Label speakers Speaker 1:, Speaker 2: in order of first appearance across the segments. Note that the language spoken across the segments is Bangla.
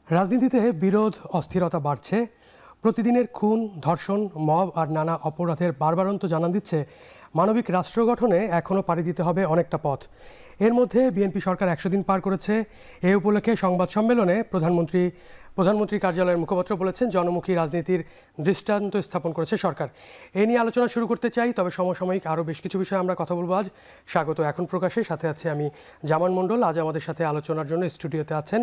Speaker 1: রাজনীতিতে বিরোধ অস্থিরতা বাড়ছে। প্রতিদিনের খুন, ধর্ষণ, মব আর নানা অপরাধের বারবারন্ত জানান দিচ্ছে মানবিক রাষ্ট্র গঠনে এখনও পাড়ি দিতে হবে অনেকটা পথ। এর মধ্যে বিএনপি সরকার 100 দিন পার করেছে। এ উপলক্ষে সংবাদ সম্মেলনে প্রধানমন্ত্রী কার্যালয়ের মুখপাত্র বলেছেন, জনমুখী রাজনীতির দৃষ্টান্ত স্থাপন করেছে সরকার। এ নিয়ে আলোচনা শুরু করতে চাই, তবে সমসাময়িক আরও বেশ কিছু বিষয়ে আমরা কথা বলবো আজ। স্বাগত এখন প্রকাশে, সাথে আছে আমি জামান মণ্ডল। আজ আমাদের সাথে আলোচনার জন্য স্টুডিওতে আছেন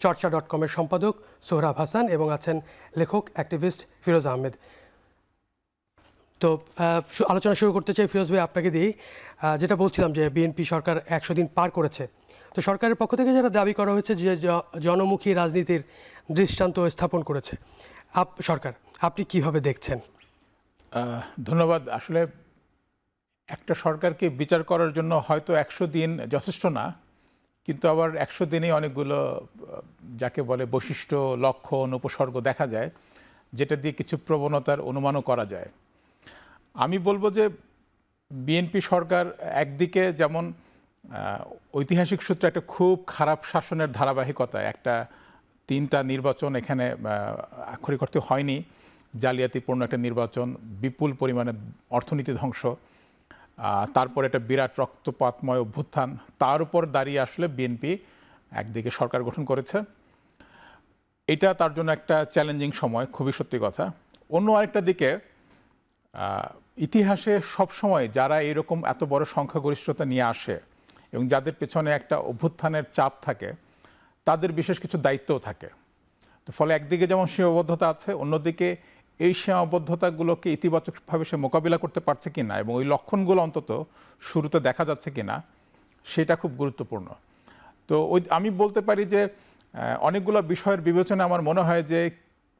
Speaker 1: চর্চা.com-এর সম্পাদক সোহরাব হাসান এবং আছেন লেখক অ্যাক্টিভিস্ট ফিরোজ আহমেদ। তো আলোচনা শুরু করতে চাই ফিরোজ ভাই আপনাকে দিয়েই। যেটা বলছিলাম যে বিএনপি সরকার 100 দিন পার করেছে, তো সরকারের পক্ষ থেকে যেটা দাবি করা হয়েছে যে জনমুখী রাজনীতির দৃষ্টান্ত স্থাপন করেছে সরকার, আপনি কিভাবে দেখছেন?
Speaker 2: ধন্যবাদ। আসলে একটা সরকারকে বিচার করার জন্য হয়তো 100 দিন যথেষ্ট না, কিন্তু আবার 100 দিনেই অনেকগুলো যাকে বলে বৈশিষ্ট্য, লক্ষণ, উপসর্গ দেখা যায়, যেটা দিয়ে কিছু প্রবণতার অনুমানও করা যায়। আমি বলবো যে বিএনপি সরকার একদিকে যেমন ঐতিহাসিক সূত্রে একটা খুব খারাপ শাসনের ধারাবাহিকতা, একটা 3টা নির্বাচন এখানে আক্ষরিক অর্থে হয়নি, জালিয়াতিপূর্ণ একটা নির্বাচন, বিপুল পরিমাণে অর্থনীতি ধ্বংস, তারপর একটা বিরাট রক্তপাতময় অভ্যুত্থান, তার উপর দাঁড়িয়ে আসলে বিএনপি একদিকে সরকার গঠন করেছে। এটা তার জন্য একটা চ্যালেঞ্জিং সময়, খুবই সত্যি কথা। অন্য আরেকটা দিকে ইতিহাসে সবসময় যারা এরকম এত বড় সংখ্যাগরিষ্ঠতা নিয়ে আসে এবং যাদের পেছনে একটা অভ্যুত্থানের চাপ থাকে, তাদের বিশেষ কিছু দায়িত্বও থাকে। তো ফলে একদিকে যেমন সীমাবদ্ধতা আছে, অন্যদিকে এই সীমাবদ্ধতাগুলোকে ইতিবাচকভাবে সে মোকাবিলা করতে পারছে কিনা এবং ওই লক্ষণগুলো অন্তত শুরুতে দেখা যাচ্ছে কিনা, সেটা খুব গুরুত্বপূর্ণ। তো আমি বলতে পারি যে অনেকগুলো বিষয়ের বিবেচনা আমার মনে হয় যে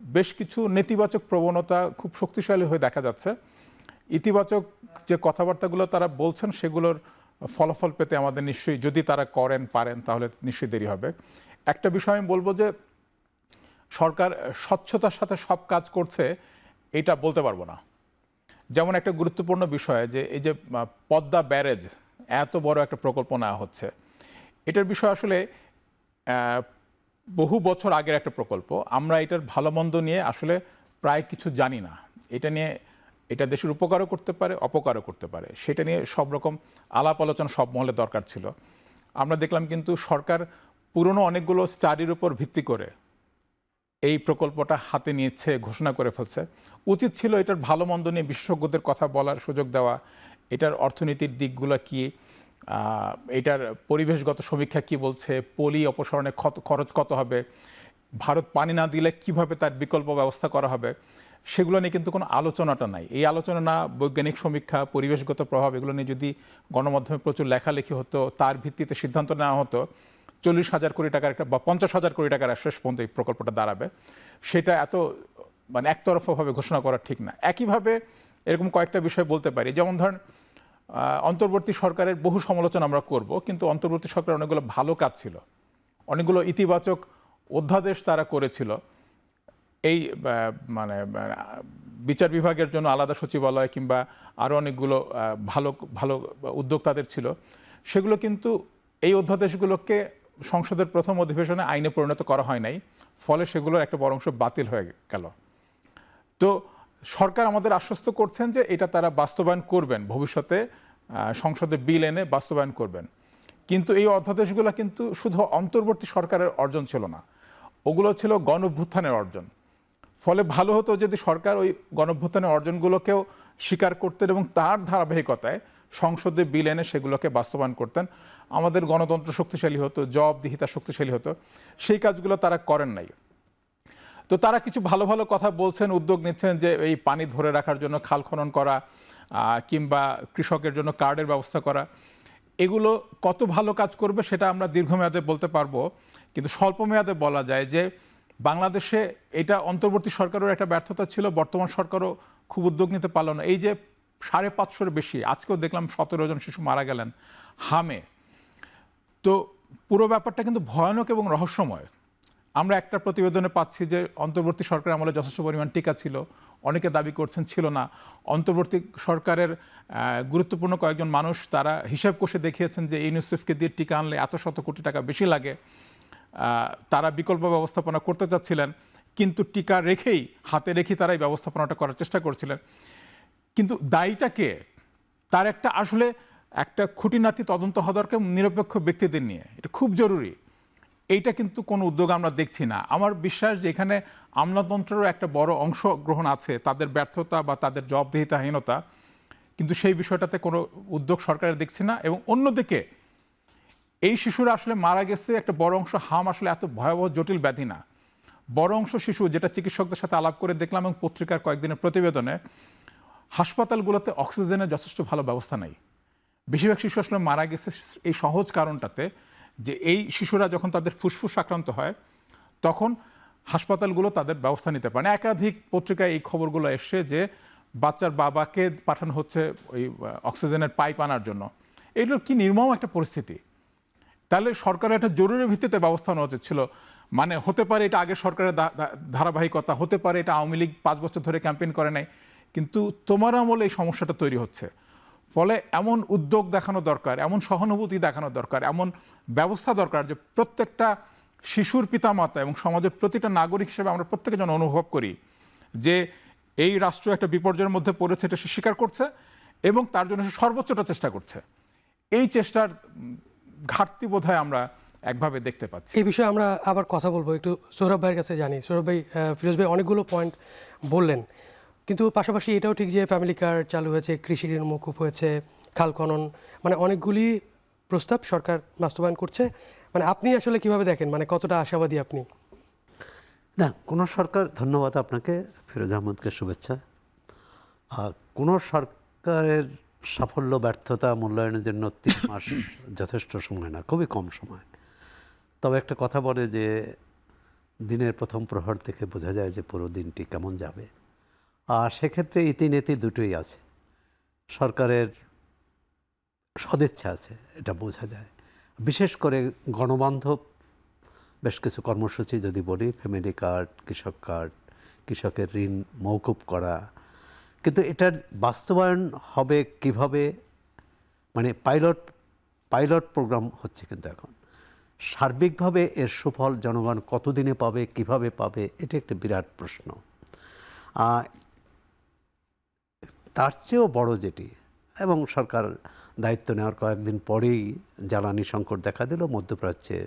Speaker 2: বেশ কিছু নেতিবাচক প্রবণতা খুব শক্তিশালী হয়ে দেখা যাচ্ছে। ইতিবাচক যে কথাবার্তাগুলো তারা বলছেন, সেগুলোর ফলাফল পেতে আমাদের নিশ্চয়ই, যদি তারা পারেন তাহলে নিশ্চয়ই দেরি হবে। একটা বিষয় আমি বলবো যে সরকার স্বচ্ছতার সাথে সব কাজ করছে এটা বলতে পারবো না। যেমন একটা গুরুত্বপূর্ণ বিষয় যে এই যে পদ্মা ব্যারেজ, এত বড় একটা প্রকল্প নেওয়া হচ্ছে, এটার বিষয় আসলে বহু বছর আগের একটা প্রকল্প। আমরা এটার ভালো মন্দ নিয়ে আসলে প্রায় কিছু জানি না। এটা দেশের উপকারও করতে পারে, অপকারও করতে পারে, সেটা নিয়ে সব রকম আলাপ আলোচনা সব মহলে দরকার ছিল। আমরা দেখলাম কিন্তু সরকার পুরনো অনেকগুলো স্টাডির উপর ভিত্তি করে এই প্রকল্পটা হাতে নিয়েছে, ঘোষণা করে ফেলছে। উচিত ছিল এটার ভালো মন্দ নিয়ে বিশেষজ্ঞদের কথা বলার সুযোগ দেওয়া, এটার অর্থনীতির দিকগুলো কি, এটার পরিবেশগত সমীক্ষা কি বলছে, পলি অপসারণে খরচ কত হবে, ভারত পানি না দিলে কিভাবে তার বিকল্প ব্যবস্থা করা হবে, সেগুলো নিয়ে কিন্তু কোনো আলোচনাটা নাই। এই আলোচনা না, বৈজ্ঞানিক সমীক্ষা, পরিবেশগত প্রভাব, এগুলো নিয়ে যদি গণমাধ্যমে প্রচুর লেখালেখি হতো, তার ভিত্তিতে সিদ্ধান্ত নেওয়া হতো, 40,000 কোটি টাকার একটা বা 50,000 কোটি টাকার শেষ পর্যন্ত এই প্রকল্পটা দাঁড়াবে, সেটা এত একতরফাভাবে ঘোষণা করা ঠিক না। একইভাবে এরকম কয়েকটা বিষয় বলতে পারি, যেমন ধরেন অন্তর্বর্তী সরকারের বহু সমালোচনা আমরা করব, কিন্তু অন্তর্বর্তী সরকারের অনেকগুলো ভালো কাজ ছিল, অনেকগুলো ইতিবাচক অধ্যাদেশ তারা করেছিল। এই বিচার বিভাগের জন্য আলাদা সচিবালয় কিংবা আরও অনেকগুলো ভালো ভালো উদ্যোগ তাদের ছিল, সেগুলো কিন্তু এই অধ্যাদেশগুলোকে সংসদের প্রথম অধিবেশনে আইনে পরিণত করা হয় নাই, ফলে সেগুলোর একটা বড় অংশ বাতিল হয়ে গেল। তো সরকার আমাদের আশ্বস্ত করছেন যে এটা তারা বাস্তবায়ন করবেন, ভবিষ্যতে সংসদে বিল এনে বাস্তবায়ন করবেন। কিন্তু এই অধ্যাদেশগুলো কিন্তু শুধু অন্তর্বর্তী সরকারের অর্জন ছিল না, ওগুলো ছিল গণঅভ্যুত্থানের অর্জন। ফলে ভালো হতো যদি সরকার ওই গণঅভ্যুত্থানের অর্জনগুলোকেও স্বীকার করতেন এবং তার ধারাবাহিকতায় সংসদে বিল এনে সেগুলোকে বাস্তবায়ন করতেন। আমাদের গণতন্ত্র শক্তিশালী হতো, জবাবদিহিতা শক্তিশালী হতো। সেই কাজগুলো তারা করেন নাই। তো তারা কিছু ভালো ভালো কথা বলছেন, উদ্যোগ নিচ্ছেন যে এই পানি ধরে রাখার জন্য খাল খনন করা কিংবা কৃষকের জন্য কার্ডের ব্যবস্থা করা, এগুলো কত ভালো কাজ করবে সেটা আমরা দীর্ঘমেয়াদে বলতে পারবো, কিন্তু স্বল্প মেয়াদে বলা যায় যে বাংলাদেশে এটা অন্তর্বর্তী সরকারের একটা ব্যর্থতা ছিল, বর্তমান সরকারও খুব উদ্যোগ নিতে পারল না। এই যে 550-এর বেশি, আজকেও দেখলাম 17 জন শিশু মারা গেলেন হামে, তো পুরো ব্যাপারটা কিন্তু ভয়ানক এবং রহস্যময়। আমরা একটা প্রতিবেদনে পাচ্ছি যে অন্তর্বর্তী সরকার আমলে যথেষ্ট পরিমাণ টিকা ছিল, অনেকে দাবি করছেন ছিল না। অন্তর্বর্তী সরকারের গুরুত্বপূর্ণ কয়েকজন মানুষ তারা হিসাব কষে দেখিয়েছেন যে ইউনিসেফকে দিয়ে টিকা আনলে এত শত কোটি টাকা বেশি লাগে। তারা বিকল্প ব্যবস্থাপনা করতে চাচ্ছিলেন, কিন্তু টিকা হাতে রেখেই তারা এই ব্যবস্থাপনাটা করার চেষ্টা করছিলেন। কিন্তু দায়ীটাকে তার আসলে একটা খুঁটিনাটি তদন্ত হওয়া দরকার নিরপেক্ষ ব্যক্তিদের নিয়ে, এটা খুব জরুরি। এইটা কিন্তু কোনো উদ্যোগ আমরা দেখছি না। আমার বিশ্বাস যে এখানে আমলাতন্ত্রেরও একটা বড় অংশগ্রহণ আছে, তাদের ব্যর্থতা বা তাদের জবাবদিহিতাহীনতা, কিন্তু সেই বিষয়টাতে কোনো উদ্যোগ সরকারের দেখছি না। এবং অন্যদিকে এই শিশুরা আসলে মারা গেছে, একটা বড় অংশ আসলে এত ভয়াবহ জটিল ব্যাধি না। বড় অংশ শিশু, যেটা চিকিৎসকদের সাথে আলাপ করে দেখলাম এবং পত্রিকার কয়েকদিনের প্রতিবেদনে, হাসপাতালগুলোতে অক্সিজেনের যথেষ্ট ভালো ব্যবস্থা নাই। বেশিরভাগ শিশু আসলে মারা গেছে এই সহজ কারণটাতে, যে এই শিশুরা যখন তাদের ফুসফুস আক্রান্ত হয় তখন হাসপাতালগুলো তাদের ব্যবস্থা নিতে পারে না। একাধিক পত্রিকায় এই খবরগুলো এসছে যে বাচ্চার বাবাকে পাঠানো হচ্ছে ওই অক্সিজেনের পাইপ আনার জন্য। এগুলো কি নির্মম একটা পরিস্থিতি। তাহলে সরকারের একটা জরুরি ভিত্তিতে ব্যবস্থা নেওয়া উচিত ছিল। মানে হতে পারে এটা আগের সরকারের ধারাবাহিকতা, হতে পারে এটা আওয়ামী লীগ 5 বছর ধরে ক্যাম্পেইন করে নাই, কিন্তু তোমার আমলে এই সমস্যাটা তৈরি হচ্ছে। ফলে এমন উদ্যোগ দেখানো দরকার, এমন সহানুভূতি দেখানো দরকার, এমন ব্যবস্থা দরকার যে প্রত্যেকটা শিশুর পিতামাতা এবং সমাজের প্রতিটা নাগরিক হিসেবে আমরা প্রত্যেকে যেন অনুভব করি যে এই রাষ্ট্র একটা বিপর্যয়ের মধ্যে পড়েছে, এটা সে স্বীকার করছে এবং তার জন্য সে সর্বোচ্চটা চেষ্টা করছে। এই চেষ্টার ঘাটতি বোধহয় আমরা একভাবে দেখতে পাচ্ছি।
Speaker 1: এই বিষয়ে আমরা আবার কথা বলবো, একটু সৌরভ ভাইয়ের কাছে জানি। সৌরভ ভাই, ফিরোজ ভাই অনেকগুলো পয়েন্ট বললেন, কিন্তু পাশাপাশি এটাও ঠিক যে ফ্যামিলি কার্ড চালু হয়েছে, কৃষি ঋণ মকুব হয়েছে, খাল খনন, মানে অনেকগুলি প্রস্তাব সরকার বাস্তবায়ন করছে। মানে আপনি আসলে কিভাবে দেখেন, মানে কতটা আশাবাদী আপনি?
Speaker 3: না, কোনো সরকার, ধন্যবাদ আপনাকে, ফিরোজ আহমদকে শুভেচ্ছা। কোনো সরকারের সাফল্য ব্যর্থতা মূল্যায়নের জন্য 3 মাস যথেষ্ট সময় না, খুবই কম সময়। তবে একটা কথা বলে যে দিনের প্রথম প্রহর থেকে বোঝা যায় যে পুরো দিনটি কেমন যাবে। আর সেক্ষেত্রে ইতিনেতি দুটোই আছে। সরকারের সদিচ্ছা আছে, এটা বোঝা যায়। বিশেষ করে গণবান্ধব বেশ কিছু কর্মসূচি যদি বলি, ফ্যামিলি কার্ড, কৃষকের ঋণ মওকুফ করা, কিন্তু এটার বাস্তবায়ন হবে কিভাবে, মানে পাইলট প্রোগ্রাম হচ্ছে, কিন্তু এখন সার্বিকভাবে এর সুফল জনগণ কতদিনে পাবে, কিভাবে পাবে, এটা একটা বিরাট প্রশ্ন। তার চেয়েও বড় যেটি, এবং সরকার দায়িত্ব নেওয়ার কয়েকদিন পরেই জ্বালানি সংকট দেখা দিল মধ্যপ্রাচ্যে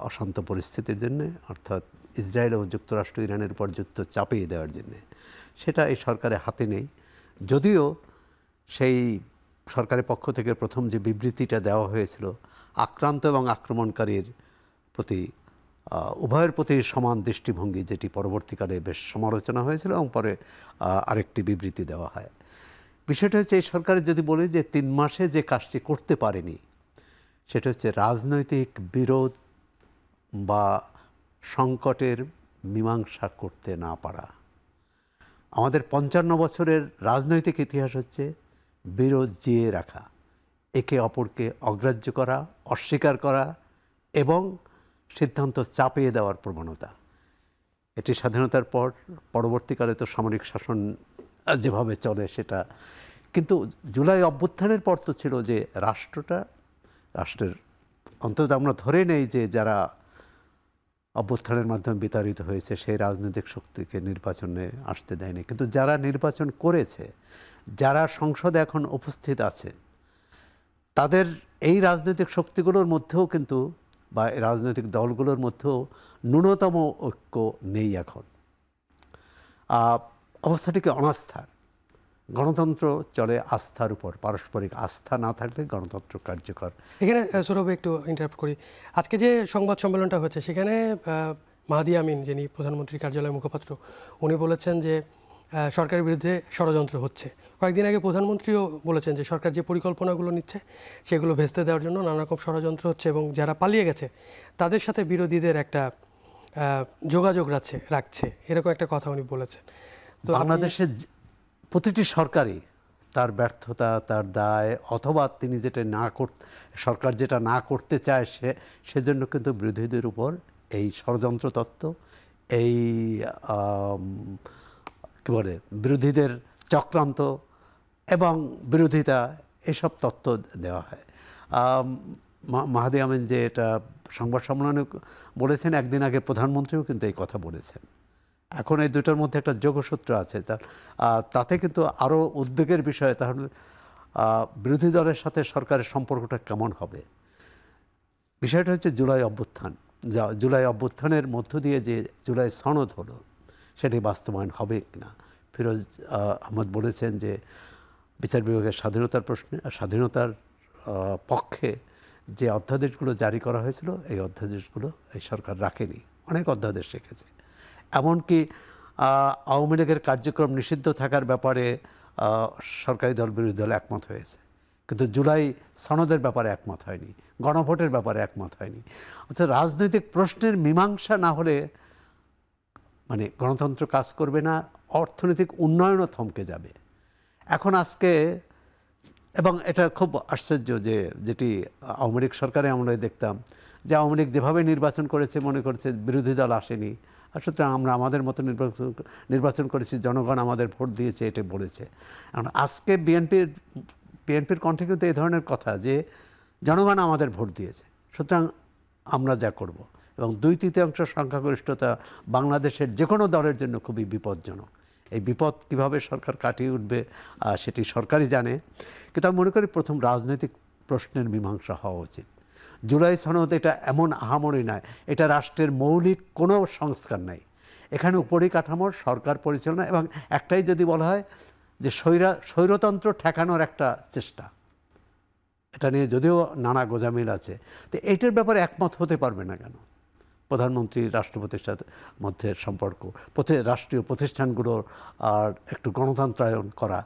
Speaker 3: অশান্ত পরিস্থিতির জন্য, অর্থাৎ ইসরায়েল ও যুক্তরাষ্ট্র ইরানের উপর যুদ্ধ চাপিয়ে দেওয়ার জন্যে। সেটা এই সরকারের হাতে নেই, যদিও সেই সরকারের পক্ষ থেকে প্রথম যে বিবৃতিটা দেওয়া হয়েছিল আক্রান্ত এবং আক্রমণকারীর প্রতি উভয়ের প্রতি সমান দৃষ্টিভঙ্গি, যেটি পরবর্তীকালে বেশ সমালোচনা হয়েছিল এবং পরে আরেকটি বিবৃতি দেওয়া হয়। বিষয়টা হচ্ছে এই সরকারের যদি বলি যে 3 মাসে যে কাজটি করতে পারেনি, সেটা হচ্ছে রাজনৈতিক বিরোধ বা সংকটের মীমাংসা করতে না পারা। আমাদের 55 বছরের রাজনৈতিক ইতিহাস হচ্ছে বিরোধ জিয়ে রাখা, একে অপরকে অগ্রাহ্য করা, অস্বীকার করা এবং সিদ্ধান্ত চাপিয়ে দেওয়ার প্রবণতা। এটি স্বাধীনতার পর পরবর্তীকালে তো সামরিক শাসন যেভাবে চলে সেটা, কিন্তু জুলাই অভ্যুত্থানের পর তো ছিল যে রাষ্ট্রের অন্তত আমরা ধরে নেই যে যারা অভ্যুত্থানের মাধ্যমে বিতাড়িত হয়েছে সেই রাজনৈতিক শক্তিকে নির্বাচনে আসতে দেয়নি, কিন্তু যারা নির্বাচন করেছে, যারা সংসদে এখন উপস্থিত আছে, তাদের এই রাজনৈতিক শক্তিগুলোর মধ্যেও কিন্তু বা রাজনৈতিক দলগুলোর মধ্যেও ন্যূনতম ঐক্য নেই এখন। অবস্থাটিকে অনাস্থার। গণতন্ত্র চলে আস্থার উপর, পারস্পরিক আস্থা না থাকলে গণতন্ত্র কার্যকর।
Speaker 1: এখানে সৌরভ একটু ইন্টারাপ্ট করি। আজকে যে সংবাদ সম্মেলনটা হয়েছে সেখানে মাহাদি আমিন, যিনি প্রধানমন্ত্রীর কার্যালয়ের মুখপাত্র, উনি বলেছেন যে সরকারের বিরুদ্ধে ষড়যন্ত্র হচ্ছে। কয়েকদিন আগে প্রধানমন্ত্রীও বলেছেন যে সরকার যে পরিকল্পনাগুলো নিচ্ছে সেগুলো ভেস্তে দেওয়ার জন্য নানা রকম ষড়যন্ত্র হচ্ছে এবং যারা পালিয়ে গেছে তাদের সাথে বিরোধীদের একটা যোগাযোগ রাখছে, এরকম একটা কথা উনি বলেছেন। তো
Speaker 3: বাংলাদেশের প্রতিটি সরকারই তার ব্যর্থতা, তার দায়, অথবা তিনি সরকার যেটা না করতে চায় সেজন্য কিন্তু বিরোধীদের উপর এই ষড়যন্ত্র তত্ত্ব, এই কী বলে বিরোধীদের চক্রান্ত এবং বিরোধিতা, এসব তত্ত্ব দেওয়া হয়। মাহাদি আমিন যে এটা সংবাদ সম্মেলনে বলেছেন, একদিন আগে প্রধানমন্ত্রীও কিন্তু এই কথা বলেছেন। এখন এই দুটোর মধ্যে একটা যোগসূত্র আছে, তাতে কিন্তু আরও উদ্বেগের বিষয় তাহলে বিরোধী দলের সাথে সরকারের সম্পর্কটা কেমন হবে। বিষয়টা হচ্ছে জুলাই অভ্যুত্থান, জুলাই অভ্যুত্থানের মধ্য দিয়ে যে জুলাই সনদ হলো সেটি বাস্তবায়ন হবে কিনা। ফিরোজ আহমদ বলেছেন যে বিচার বিভাগের স্বাধীনতার পক্ষে যে অধ্যাদেশগুলো জারি করা হয়েছিল এই অধ্যাদেশগুলো এই সরকার রাখেনি, অনেক অধ্যাদেশ রেখেছে। এমনকি আওয়ামী লীগের কার্যক্রম নিষিদ্ধ থাকার ব্যাপারে সরকারি দল বিরোধী দল একমত হয়েছে, কিন্তু জুলাই সনদের ব্যাপারে একমত হয়নি, গণভোটের ব্যাপারে একমত হয়নি। অর্থাৎ রাজনৈতিক প্রশ্নের মীমাংসা না হলে মানে গণতন্ত্র কাজ করবে না, অর্থনৈতিক উন্নয়নও থমকে যাবে। এখন আজকে, এবং এটা খুব আশ্চর্য যে যেটি আওয়ামী লীগ সরকারে আমরা দেখতাম যে আওয়ামী লীগ যেভাবে নির্বাচন করেছে মনে করছে বিরোধী দল আসেনি, আর সুতরাং আমরা আমাদের মতো নির্বাচন করেছি, জনগণ আমাদের ভোট দিয়েছে, এটা বলেছে। এখন আজকে বিএনপির কণ্ঠে কিন্তু এই ধরনের কথা যে জনগণ আমাদের ভোট দিয়েছে, সুতরাং আমরা যা করব। এবং 2/3 সংখ্যাগরিষ্ঠতা বাংলাদেশের যে কোনো দলের জন্য খুবই বিপজ্জনক। এই বিপদ কিভাবে সরকার কাটিয়ে উঠবে সেটি সরকারই জানে। কিন্তু আমি মনে করি প্রথম রাজনৈতিক প্রশ্নের মীমাংসা হওয়া উচিত। জুলাই সনদ এটা এমন আহামরি নয়, এটা রাষ্ট্রের মৌলিক কোনো সংস্কার নাই। এখানে উপরিকাঠামোর সরকার পরিচালনা, এবং একটাই যদি বলা হয় যে স্বৈরতন্ত্র ঠেকানোর একটা চেষ্টা, এটা নিয়ে যদিও নানা গোজামিল আছে, তো এইটার ব্যাপারে একমত হতে পারবে না কেন? প্রধানমন্ত্রী রাষ্ট্রপতির সাথে মধ্যে সম্পর্ক, রাষ্ট্রীয় প্রতিষ্ঠানগুলোর আর একটু গণতন্ত্রায়ন করা।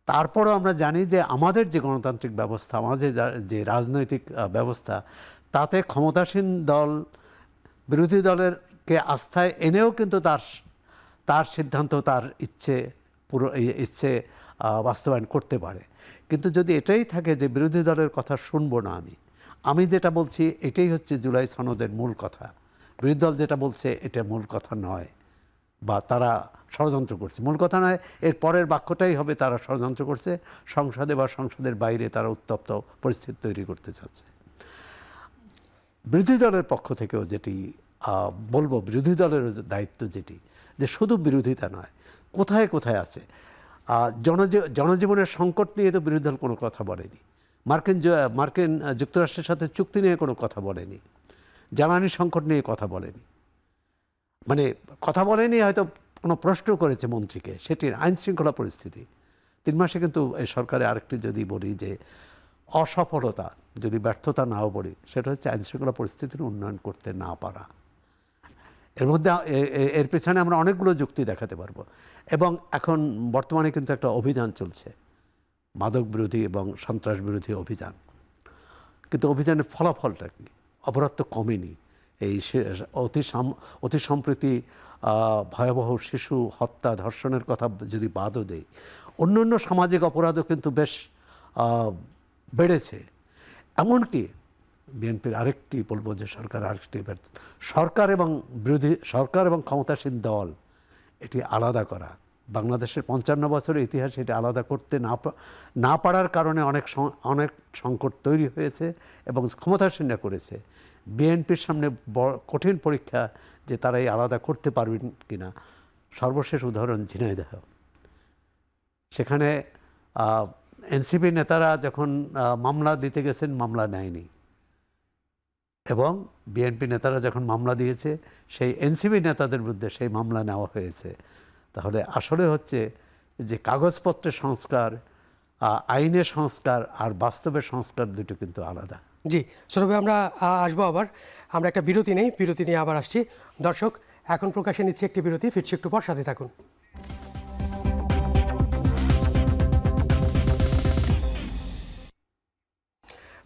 Speaker 3: তারপরও আমরা জানি যে আমাদের যে গণতান্ত্রিক ব্যবস্থা, আমাদের যে রাজনৈতিক ব্যবস্থা, তাতে ক্ষমতাসীন দল বিরোধী দলেরকে আস্থায় এনেও কিন্তু তার সিদ্ধান্ত, তার ইচ্ছে বাস্তবায়ন করতে পারে। কিন্তু যদি এটাই থাকে যে বিরোধী দলের কথা শুনবো না, আমি যেটা বলছি এটাই হচ্ছে জুলাই সনদের মূল কথা, বিরোধী দল যেটা বলছে এটা মূল কথা নয়, বা তারা ষড়যন্ত্র করছে, মূল কথা নয়, এর পরের বাক্যটাই হবে তারা ষড়যন্ত্র করছে, সংসদে বা সংসদের বাইরে তারা উত্তপ্ত পরিস্থিতি তৈরি করতে চাচ্ছে। বিরোধী দলের পক্ষ থেকেও যেটি বলবো, বিরোধী দলের দায়িত্ব যেটি, যে শুধু বিরোধিতা নয়, কোথায় কোথায় আছে জনজীবনের সংকট নিয়ে তো বিরোধী দল কোনো কথা বলেনি, মার্কিন যুক্তরাষ্ট্রের সাথে চুক্তি নিয়ে কোনো কথা বলেনি, জ্বালানি সংকট নিয়ে কথা বলেনি, মানে কথা বলেনি, হয়তো কোনো প্রশ্ন করেছে মন্ত্রীকে, সেটির আইন শৃঙ্খলা পরিস্থিতি 3 মাসে কিন্তু এই সরকারে আরেকটি যদি বলি যে অসফলতা, যদি ব্যর্থতা নাও বলি, সেটা হচ্ছে আইন শৃঙ্খলা পরিস্থিতির উন্নয়ন করতে না পারা। এর মধ্যে এর পেছনে আমরা অনেকগুলো যুক্তি দেখাতে পারবো। এবং এখন বর্তমানে কিন্তু একটা অভিযান চলছে, মাদক বিরোধী এবং সন্ত্রাস বিরোধী অভিযান, কিন্তু অভিযানের ফলাফলটা কি? অপরাধ তো কমেনি। এই অতি সম্প্রতি ভয়াবহ শিশু হত্যা, ধর্ষণের কথা যদি বাদও দেই, অন্য অন্য সামাজিক অপরাধও কিন্তু বেশ বেড়েছে। এমনকি বিএনপির আরেকটি বলবো যে সরকার এবং ক্ষমতাসীন দল এটি আলাদা করা, বাংলাদেশের 55 বছরের ইতিহাসে এটি আলাদা করতে না পারার কারণে অনেক সংকট তৈরি হয়েছে এবং ক্ষমতাসীনরা করেছে। বিএনপির সামনে কঠিন পরীক্ষা যে তারা এই আলাদা করতে পারবেন কিনা। সর্বশেষ উদাহরণ ঝিনাইদহ, সেখানে এনসিপি নেতারা যখন মামলা দিতে গেছেন মামলা নেয়নি, এবং বিএনপি নেতারা যখন মামলা দিয়েছে সেই এনসিপি নেতাদের বিরুদ্ধে সেই মামলা নেওয়া হয়েছে। তাহলে আসলে হচ্ছে যে কাগজপত্রের সংস্কার, আইনের সংস্কার আর বাস্তবের সংস্কার দুটো কিন্তু আলাদা।
Speaker 1: জি সৌরভে, আমরা আসবো আবার, আমরা একটা বিরতি নেই, বিরতি নিয়ে আবার আসছি। দর্শক, এখন প্রকাশে নিচ্ছে একটি বিরতি, ফিরছি একটু পর, সাথে থাকুন।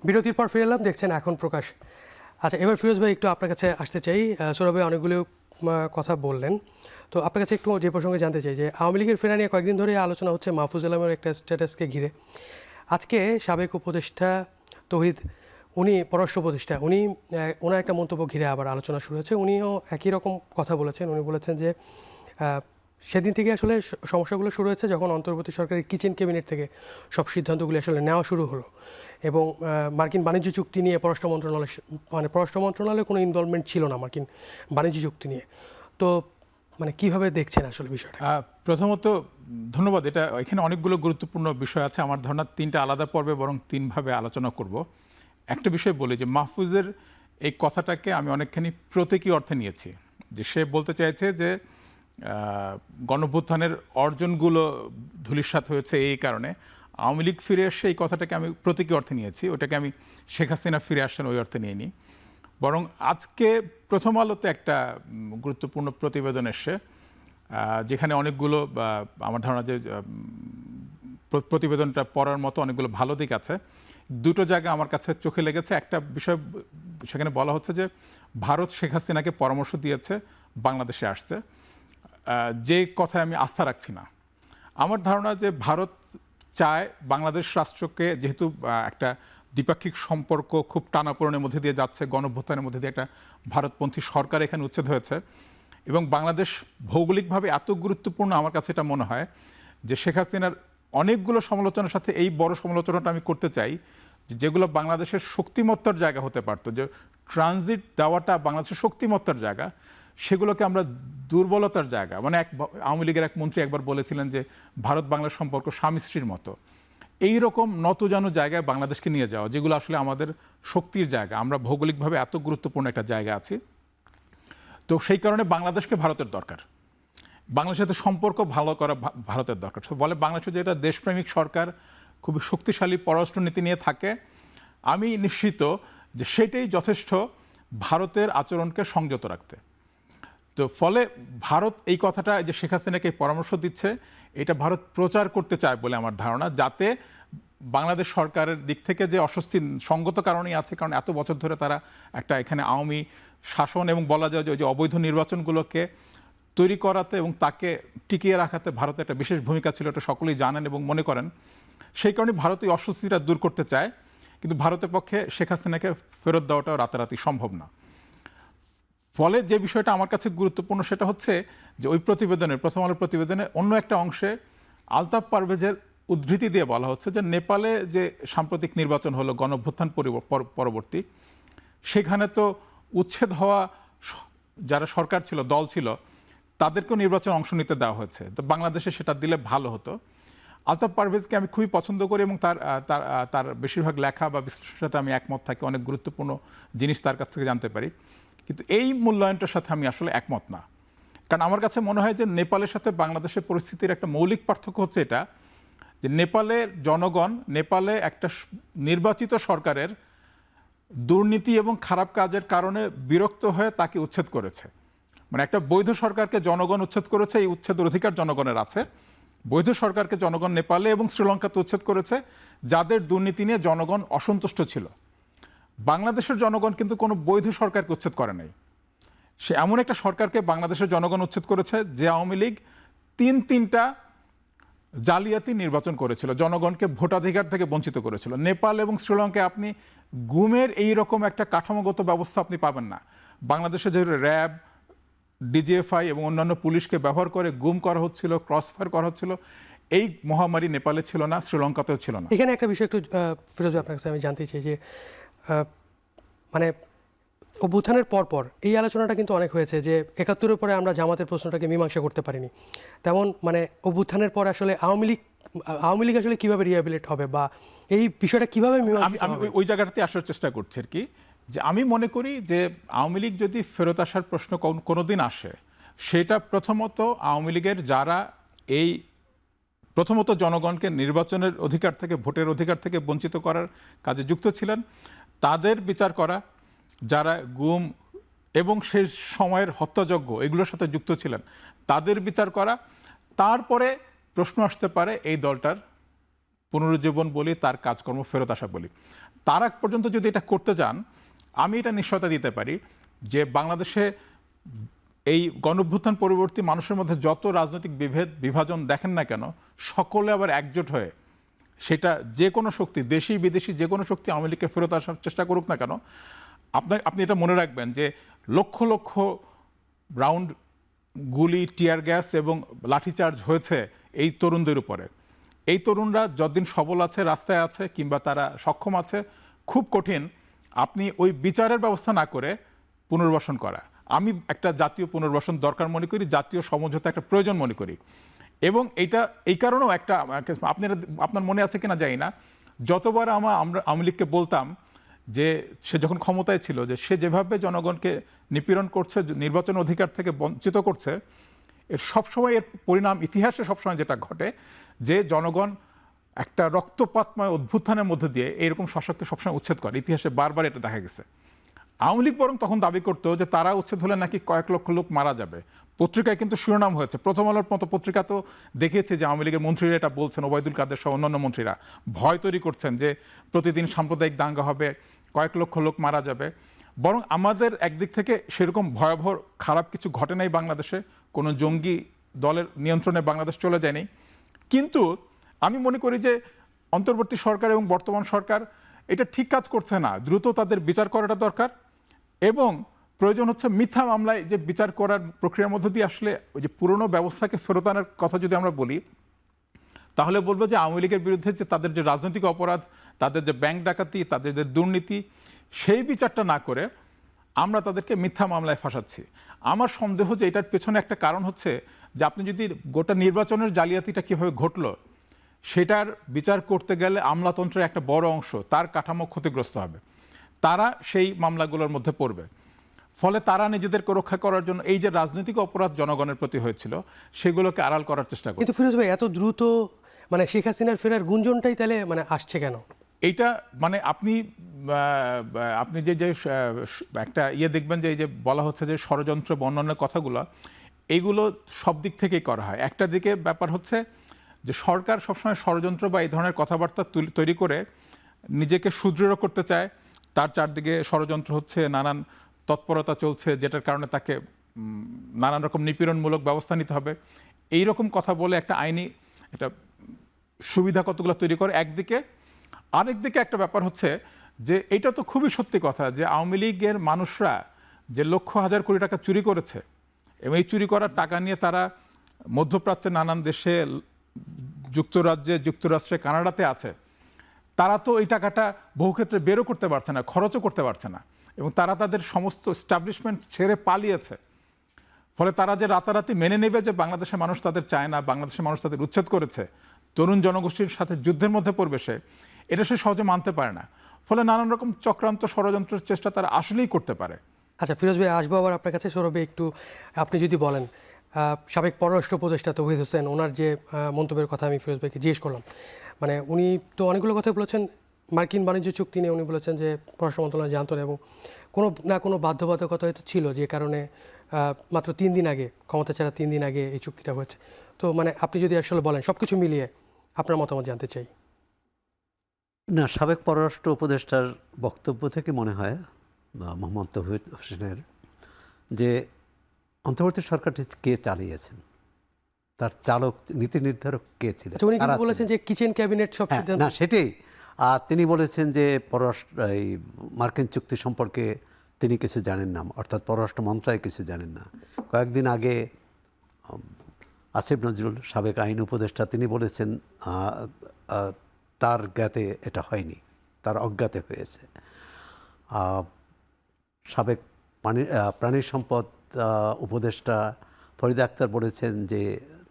Speaker 1: বিরতির পর ফিরে এলাম, দেখছেন এখন প্রকাশ। আচ্ছা, এবার ফিরোজ ভাই একটু আপনার কাছে আসতে চাই। সৌরভ ভাই অনেকগুলো কথা বললেন, তো আপনার কাছে একটু যে প্রসঙ্গে জানতে চাই যে আওয়ামী লীগের ফেরা নিয়ে কয়েকদিন ধরে আলোচনা হচ্ছে মাহফুজ আলমের একটা স্ট্যাটাসকে ঘিরে। আজকে সাবেক উপদেষ্টা তৌহিদ, উনি পররাষ্ট্র উপদেষ্টা, ওনার একটা মন্তব্য ঘিরে আবার আলোচনা শুরু হয়েছে। উনিও একই রকম কথা বলেছেন। উনি বলেছেন যে সেদিন থেকে আসলে সমস্যাগুলো শুরু হয়েছে যখন অন্তর্বর্তী সরকারের কিচেন ক্যাবিনেট থেকে সব সিদ্ধান্তগুলি আসলে নেওয়া শুরু হলো এবং মার্কিন বাণিজ্য চুক্তি নিয়ে পররাষ্ট্র মন্ত্রণালয়ে কোনো ইনভলভমেন্ট ছিল না মার্কিন বাণিজ্য চুক্তি নিয়ে। তো মানে কিভাবে দেখছেন আসলে বিষয়টা?
Speaker 2: প্রথমত ধন্যবাদ। এখানে অনেকগুলো গুরুত্বপূর্ণ বিষয় আছে। আমার ধারণা 3টা আলাদা পর্বে বরং 3ভাবে আলোচনা করব। একটা বিষয় বলি যে মাহফুজের এই কথাটাকে আমি অনেকখানি প্রতীকী অর্থে নিয়েছি, যে সে বলতে চাইছে যে গণঅভ্যুত্থানের অর্জনগুলো ধূলিসাৎ হয়েছে এই কারণে আওয়ামী লীগ ফিরে আসছে, এই কথাটাকে আমি প্রতীকী অর্থে নিয়েছি। ওটাকে আমি শেখ হাসিনা ফিরে আসছেন ওই অর্থে নিইনি। বরং আজকে প্রথম আলোতে একটা গুরুত্বপূর্ণ প্রতিবেদন এসছে, যেখানে অনেকগুলো আমার ধারণা যে প্রতিবেদনটা পড়ার মতো অনেকগুলো ভালো দিক আছে। দুটো জায়গা আমার কাছে চোখে লেগেছে। একটা বিষয় সেখানে বলা হচ্ছে যে ভারত শেখ হাসিনাকে পরামর্শ দিয়েছে বাংলাদেশে আসতে, যে কথায় আমি আস্থা রাখছি না। আমার ধারণা যে ভারত চায় বাংলাদেশ রাষ্ট্রকে, যেহেতু একটা দ্বিপাক্ষিক সম্পর্ক খুব টানাপোড়েনের মধ্যে দিয়ে যাচ্ছে, গণঅভ্যুত্থানের মধ্যে দিয়ে একটা ভারতপন্থী সরকার এখানে উচ্ছেদ হয়েছে এবং বাংলাদেশ ভৌগোলিকভাবে এত গুরুত্বপূর্ণ, আমার কাছে এটা মনে হয় যে শেখ হাসিনার অনেকগুলো সমালোচনার সাথে এই বড় সমালোচনাটা আমি করতে চাই, যেগুলো বাংলাদেশের শক্তিমত্তার জায়গা হতে পারতো, যে ট্রানজিট দেওয়াটা বাংলাদেশের শক্তিমত্তার জায়গা, সেগুলোকে আমরা দুর্বলতার জায়গা। মানে আওয়ামী লীগের এক মন্ত্রী একবার বলেছিলেন যে ভারত বাংলার সম্পর্ক স্বামী স্ত্রীর মতো। এইরকম নতজানু জায়গায় বাংলাদেশকে নিয়ে যাওয়া, যেগুলো আসলে আমাদের শক্তির জায়গা, আমরা ভৌগোলিকভাবে এত গুরুত্বপূর্ণ একটা জায়গা আছি। তো সেই কারণে বাংলাদেশকে ভারতের দরকার, বাংলাদেশের সাথে সম্পর্ক ভালো করা ভারতের দরকার। বলে বাংলাদেশের যে একটা দেশপ্রেমিক সরকার খুবই শক্তিশালী পররাষ্ট্রনীতি নিয়ে থাকে, আমি নিশ্চিত যে সেটাই যথেষ্ট ভারতের আচরণকে সংযত রাখতে। তো ফলে ভারত এই কথাটা যে শেখ হাসিনাকে পরামর্শ দিচ্ছে, এটা ভারত প্রচার করতে চায় বলে আমার ধারণা, যাতে বাংলাদেশ সরকারের দিক থেকে যে অস্বস্তি সঙ্গত কারণেই আছে, কারণ এত বছর ধরে তারা একটা এখানে আওয়ামী শাসন এবং বলা যায় যে অবৈধ নির্বাচনগুলোকে তৈরি করাতে এবং তাকে টিকিয়ে রাখাতে ভারতের একটা বিশেষ ভূমিকা ছিল, এটা সকলেই জানেন এবং মনে করেন। সেই কারণে ভারত এই অস্বস্তিটা দূর করতে চায়, কিন্তু ভারতের পক্ষে শেখ হাসিনাকে ফেরত দেওয়াটাও রাতারাতি সম্ভব না। ফলে যে বিষয়টা আমার কাছে গুরুত্বপূর্ণ সেটা হচ্ছে যে ওই প্রতিবেদনের, প্রথম আলোর প্রতিবেদনে অন্য একটা অংশে আলতাফ পারভেজের উদ্ধৃতি দিয়ে বলা হচ্ছে যে নেপালে যে সাম্প্রতিক নির্বাচন হলো গণঅভ্যুত্থান পরবর্তী, সেখানে তো উচ্ছেদ হওয়া যারা সরকার ছিল, দল ছিল, তাদেরকেও নির্বাচন অংশ নিতে দেওয়া হয়েছে। তো বাংলাদেশে সেটা দিলে ভালো হতো। আলতাফ পারভেজকে আমি খুবই পছন্দ করি এবং তার বেশিরভাগ লেখা বা বিশ্লেষণের সাথে আমি একমত থাকি, অনেক গুরুত্বপূর্ণ জিনিস তার কাছ থেকে জানতে পারি। কিন্তু এই মূল্যায়নটার সাথে আমি আসলে একমত না, কারণ আমার কাছে মনে হয় যে নেপালের সাথে বাংলাদেশের পরিস্থিতির একটা মৌলিক পার্থক্য হচ্ছে এটা, যে নেপালের জনগণ নেপালে একটা নির্বাচিত সরকারের দুর্নীতি এবং খারাপ কাজের কারণে বিরক্ত হয়ে তাকে উচ্ছেদ করেছে। মানে একটা বৈধ সরকারকে জনগণ উচ্ছেদ করেছে, এই উচ্ছেদের অধিকার জনগণের আছে। বৈধ সরকারকে জনগণ নেপালে এবং শ্রীলঙ্কাতে উচ্ছেদ করেছে, যাদের দুর্নীতি নিয়ে জনগণ অসন্তুষ্ট ছিল। বাংলাদেশের জনগণ কিন্তু কোনো বৈধ সরকারকে উচ্ছেদ করে নাই। সে এমন একটা সরকারকে বাংলাদেশের জনগণ উচ্ছেদ করেছে যে আওয়ামী লীগ তিনটা জালিয়াতি নির্বাচন করেছিল, জনগণকে ভোটাধিকার থেকে বঞ্চিত করেছিল। নেপাল এবং শ্রীলঙ্কায় আপনি গুমের এই রকম একটা কাঠামোগত ব্যবস্থা আপনি পাবেন না। বাংলাদেশে যে র্যাব, ডিজিএফআই এবং অন্যান্য পুলিশকে ব্যবহার করে গুম করা হচ্ছিল, ক্রসফায়ার করা হচ্ছিল, এই মহামারী নেপালে ছিল না, শ্রীলঙ্কাতেও ছিল না।
Speaker 1: এখানে একটা বিষয় একটু ফিরোজ আপনার কাছে আমি জানতে চাই যে মানে অভ্যুত্থানের পর এই আলোচনাটা কিন্তু অনেক হয়েছে যে ৭১-এর পরে আমরা জামাতের প্রশ্নটাকে মীমাংসা করতে পারিনি। তেমন মানে অভ্যুত্থানের পর আসলে আওয়ামী লীগ আসলে কীভাবে রিহ্যাবিলিট হবে বা এই বিষয়টা কীভাবে মীমাংসা?
Speaker 2: আমি ওই জায়গাটাতে আসার চেষ্টা করছি আর কি, যে আমি মনে করি যে আওয়ামী লীগ যদি ফেরত আসার প্রশ্ন কোনোদিন আসে, সেটা প্রথমত আওয়ামী লীগের যারা এই প্রথমত জনগণকে নির্বাচনের অধিকার থেকে, ভোটের অধিকার থেকে বঞ্চিত করার কাজে যুক্ত ছিলেন, তাদের বিচার করা, যারা গুম এবং শেষ সময়ের হত্যাযজ্ঞ এগুলোর সাথে যুক্ত ছিলেন তাদের বিচার করা। তারপরে প্রশ্ন আসতে পারে এই দলটার পুনরুজ্জীবন বলি, তার কাজকর্ম ফেরত আসা বলি। তার আগ পর্যন্ত যদি এটা করতে যান, আমি এটা নিশ্চয়তা দিতে পারি যে বাংলাদেশে এই গণঅভ্যুত্থান পরবর্তী মানুষের মধ্যে যত রাজনৈতিক বিভাজন দেখেন না কেন, সকলে আবার একজোট হয়ে, সেটা যে কোনো শক্তি, দেশি বিদেশি যে কোনো শক্তি আওয়ামী লীগকে ফেরত আসার চেষ্টা করুক না কেন, আপনি এটা মনে রাখবেন যে লক্ষ লক্ষ রাউন্ড গুলি, টিয়ার গ্যাস এবং লাঠিচার্জ হয়েছে এই তরুণদের উপরে। এই তরুণরা যতদিন সবল আছে, রাস্তায় আছে, কিংবা তারা সক্ষম আছে, খুব কঠিন আপনি ওই বিচারের ব্যবস্থা না করে পুনর্বাসন করা। আমি একটা জাতীয় পুনর্বাসন দরকার মনে করি, জাতীয় সমঝোতা একটা প্রয়োজন মনে করি। এবং এইটা এই কারণেও একটা আপনার মনে আছে কিনা জানি না, যতবার আমরা আওয়ামী লীগকে বলতাম যে সে যখন ক্ষমতায় ছিল যে সে যেভাবে জনগণকে নিপীড়ন করছে, নির্বাচন অধিকার থেকে বঞ্চিত করছে, এর সবসময় এর পরিণাম ইতিহাসে সবসময় যেটা ঘটে যে জনগণ একটা রক্তপাতময় অভ্যুত্থানের মধ্যে দিয়ে এইরকম শাসককে সবসময় উচ্ছেদ করে। ইতিহাসে বারবার এটা দেখা গেছে। আওয়ামী লীগ বরং তখন দাবি করতো যে তারা উচ্ছেদ হলে নাকি কয়েক লক্ষ লোক মারা যাবে। পত্রিকায় কিন্তু শিরোনাম হয়েছে, প্রথম আলোর মতো পত্রিকা তো দেখিয়েছে যে আওয়ামী লীগের মন্ত্রীরা এটা বলছেন, ওবায়দুল কাদের সহ অন্যান্য মন্ত্রীরা ভয় তৈরি করছেন যে প্রতিদিন সাম্প্রদায়িক দাঙ্গা হবে, কয়েক লক্ষ লোক মারা যাবে। বরং আমাদের একদিক থেকে সেরকম ভয়াবহ খারাপ কিছু ঘটে নাই বাংলাদেশে, কোনো জঙ্গি দলের নিয়ন্ত্রণে বাংলাদেশ চলে যায়নি। কিন্তু আমি মনে করি যে অন্তর্বর্তী সরকার এবং বর্তমান সরকার এটা ঠিক কাজ করছে না। দ্রুত তাদের বিচার করাটা দরকার এবং প্রয়োজন হচ্ছে মিথ্যা মামলায় যে বিচার করার প্রক্রিয়ার মধ্যে দিয়ে আসলে ওই যে পুরনো ব্যবস্থাকে ফেরত আনার কথা যদি আমরা বলি, তাহলে বলবো যে আওয়ামী লীগের বিরুদ্ধে যে তাদের যে রাজনৈতিক অপরাধ, তাদের যে ব্যাংক ডাকাতি, তাদের যে দুর্নীতি, সেই বিচারটা না করে আমরা তাদেরকে মিথ্যা মামলায় ফাঁসাচ্ছি। আমার সন্দেহ যে এটার পেছনে একটা কারণ হচ্ছে যে আপনি যদি গোটা নির্বাচনের জালিয়াতিটা কিভাবে ঘটলো সেটার বিচার করতে গেলে আমলাতন্ত্রের একটা বড় অংশ তার কাঠামো ক্ষতিগ্রস্ত হবে, তারা সেই মামলাগুলোর মধ্যে পড়বে। ফলে তারা নিজেদেরকে রক্ষা করার জন্য এই যে রাজনৈতিক অপরাধ জনগণের প্রতি হয়েছিল সেগুলোকে আড়াল করার চেষ্টা করে।
Speaker 1: কিন্তু ফিরোজ ভাই, এত দ্রুত মানে শেখ হাসিনার ফেরার গুঞ্জনটাই তাহলে মানে আসছে কেন?
Speaker 2: এইটা মানে আপনি যে যে একটা দেখবেন যে এই যে বলা হচ্ছে যে ষড়যন্ত্র বর্ণনের কথাগুলো, এইগুলো সব দিক থেকেই করা হয়। একটা দিকে ব্যাপার হচ্ছে যে সরকার সবসময় ষড়যন্ত্র বা এই ধরনের কথাবার্তা তৈরি করে নিজেকে সুদৃঢ় করতে চায়। তার চারদিকে ষড়যন্ত্র হচ্ছে, নানান তৎপরতা চলছে, যেটার কারণে তাকে নানান রকম নিপীড়নমূলক ব্যবস্থা নিতে হবে, এই রকম কথা বলে একটা আইনি একটা সুবিধা কতগুলো তৈরি করে একদিকে। আরেকদিকে একটা ব্যাপার হচ্ছে যে এটা তো খুবই সত্যি কথা যে আওয়ামী লীগের মানুষরা যে লক্ষ হাজার কোটি টাকা চুরি করেছে এবং এই চুরি করার টাকা নিয়ে তারা মধ্যপ্রাচ্যের নানান দেশে, যুক্তরাজ্যে, যুক্তরাষ্ট্রে, কানাডাতে আছে, তারা তো এই টাকাটা বহু ক্ষেত্রে বেরও করতে পারছে না, খরচও করতে পারছে না, এবং তারা তাদের সমস্ত এস্টাবলিশমেন্ট ছেড়ে পালিয়েছে। ফলে তারা যে রাতারাতি মেনে নেবে যে বাংলাদেশের মানুষ তাদের চায় না, বাংলাদেশের মানুষ তাদের উচ্ছেদ করেছে, তরুণ জনগোষ্ঠীর সাথে যুদ্ধের মধ্যে পড়বে এটা সে সহজে মানতে পারে না। ফলে নানান রকম চক্রান্ত, ষড়যন্ত্রের চেষ্টা তারা আসলেই করতে পারে।
Speaker 1: আচ্ছা ফিরোজ ভাই, আসবো আবার আপনার কাছে। সৌরভে, একটু আপনি যদি বলেন, সাবেক পররাষ্ট্র উপদেষ্টা তৌহিদ হোসেন, ওনার যে মন্তব্যের কথা আমি ফিরোজ ভাইকে জিজ্ঞেস করলাম, মানে উনি তো অনেকগুলো কথা বলেছেন। মার্কিন বাণিজ্য চুক্তি নিয়ে উনি বলেছেন যে পররাষ্ট্র মন্ত্রণালয় জানতো না এবং কোনো না কোনো বাধ্যবাধকতা হয়তো ছিল, যে কারণে মাত্র 3 দিন আগে, ক্ষমতা ছাড়া 3 দিন আগে এই চুক্তিটা হয়েছে। তো মানে আপনি যদি আসলে বলেন, সব কিছু মিলিয়ে আপনার মতামত জানতে চাই।
Speaker 3: না, সাবেক পররাষ্ট্র উপদেষ্টার বক্তব্য থেকে মনে হয় মোহাম্মদ তৌহিদ হোসেনের যে অন্তর্বর্তী সরকারটি কে চালিয়েছেন, তার চালক, নীতি নির্ধারক কে ছিলেন।
Speaker 1: আচ্ছা, উনি কিন্তু বলেছেন যে কিচেন ক্যাবিনেট সব সিদ্ধান্ত।
Speaker 3: না, সেটাই। আর তিনি বলেছেন যে এই মার্কিন চুক্তি সম্পর্কে তিনি কিছু জানেন না, অর্থাৎ পররাষ্ট্র মন্ত্রণালয় কিছু জানেন না। কয়েকদিন আগে আসিফ নজরুল, সাবেক আইন উপদেষ্টা, তিনি বলেছেন তার জ্ঞাতে এটা হয়নি, তার অজ্ঞাতে হয়েছে। সাবেক প্রাণী সম্পদ উপদেষ্টা ফরিদা আক্তার বলেছেন যে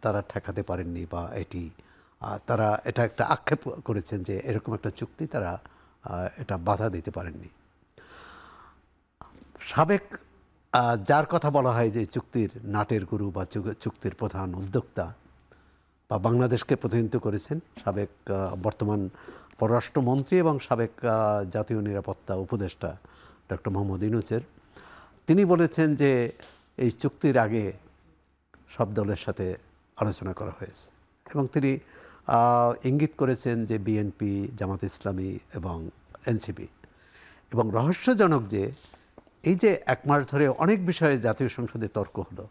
Speaker 3: তারা ঠেকাতে পারেননি, বা তারা এটা একটা আক্ষেপ করেছেন যে এরকম একটা চুক্তি তারা এটা বাধা দিতে পারেননি। সাবেক যার কথা বলা হয় যে চুক্তির নাটের গুরু বা চুক্তির প্রধান উদ্যোক্তা বা বাংলাদেশকে প্রতিনিধিত্ব করেছেন, সাবেক বর্তমান পররাষ্ট্রমন্ত্রী এবং সাবেক জাতীয় নিরাপত্তা উপদেষ্টা ডক্টর মোহাম্মদ ইউনূসের, তিনি বলেছেন যে এই চুক্তির আগে সব দলের সাথে আলোচনা করা হয়েছে এবং তিনি ইঙ্গিত করেছেন যে বিএনপি, জামাত ইসলামী এবং এনসিপি। এবং রহস্যজনক যে এই যে 1 মাস ধরে অনেক বিষয়ে জাতীয় সংসদে তর্ক হলো,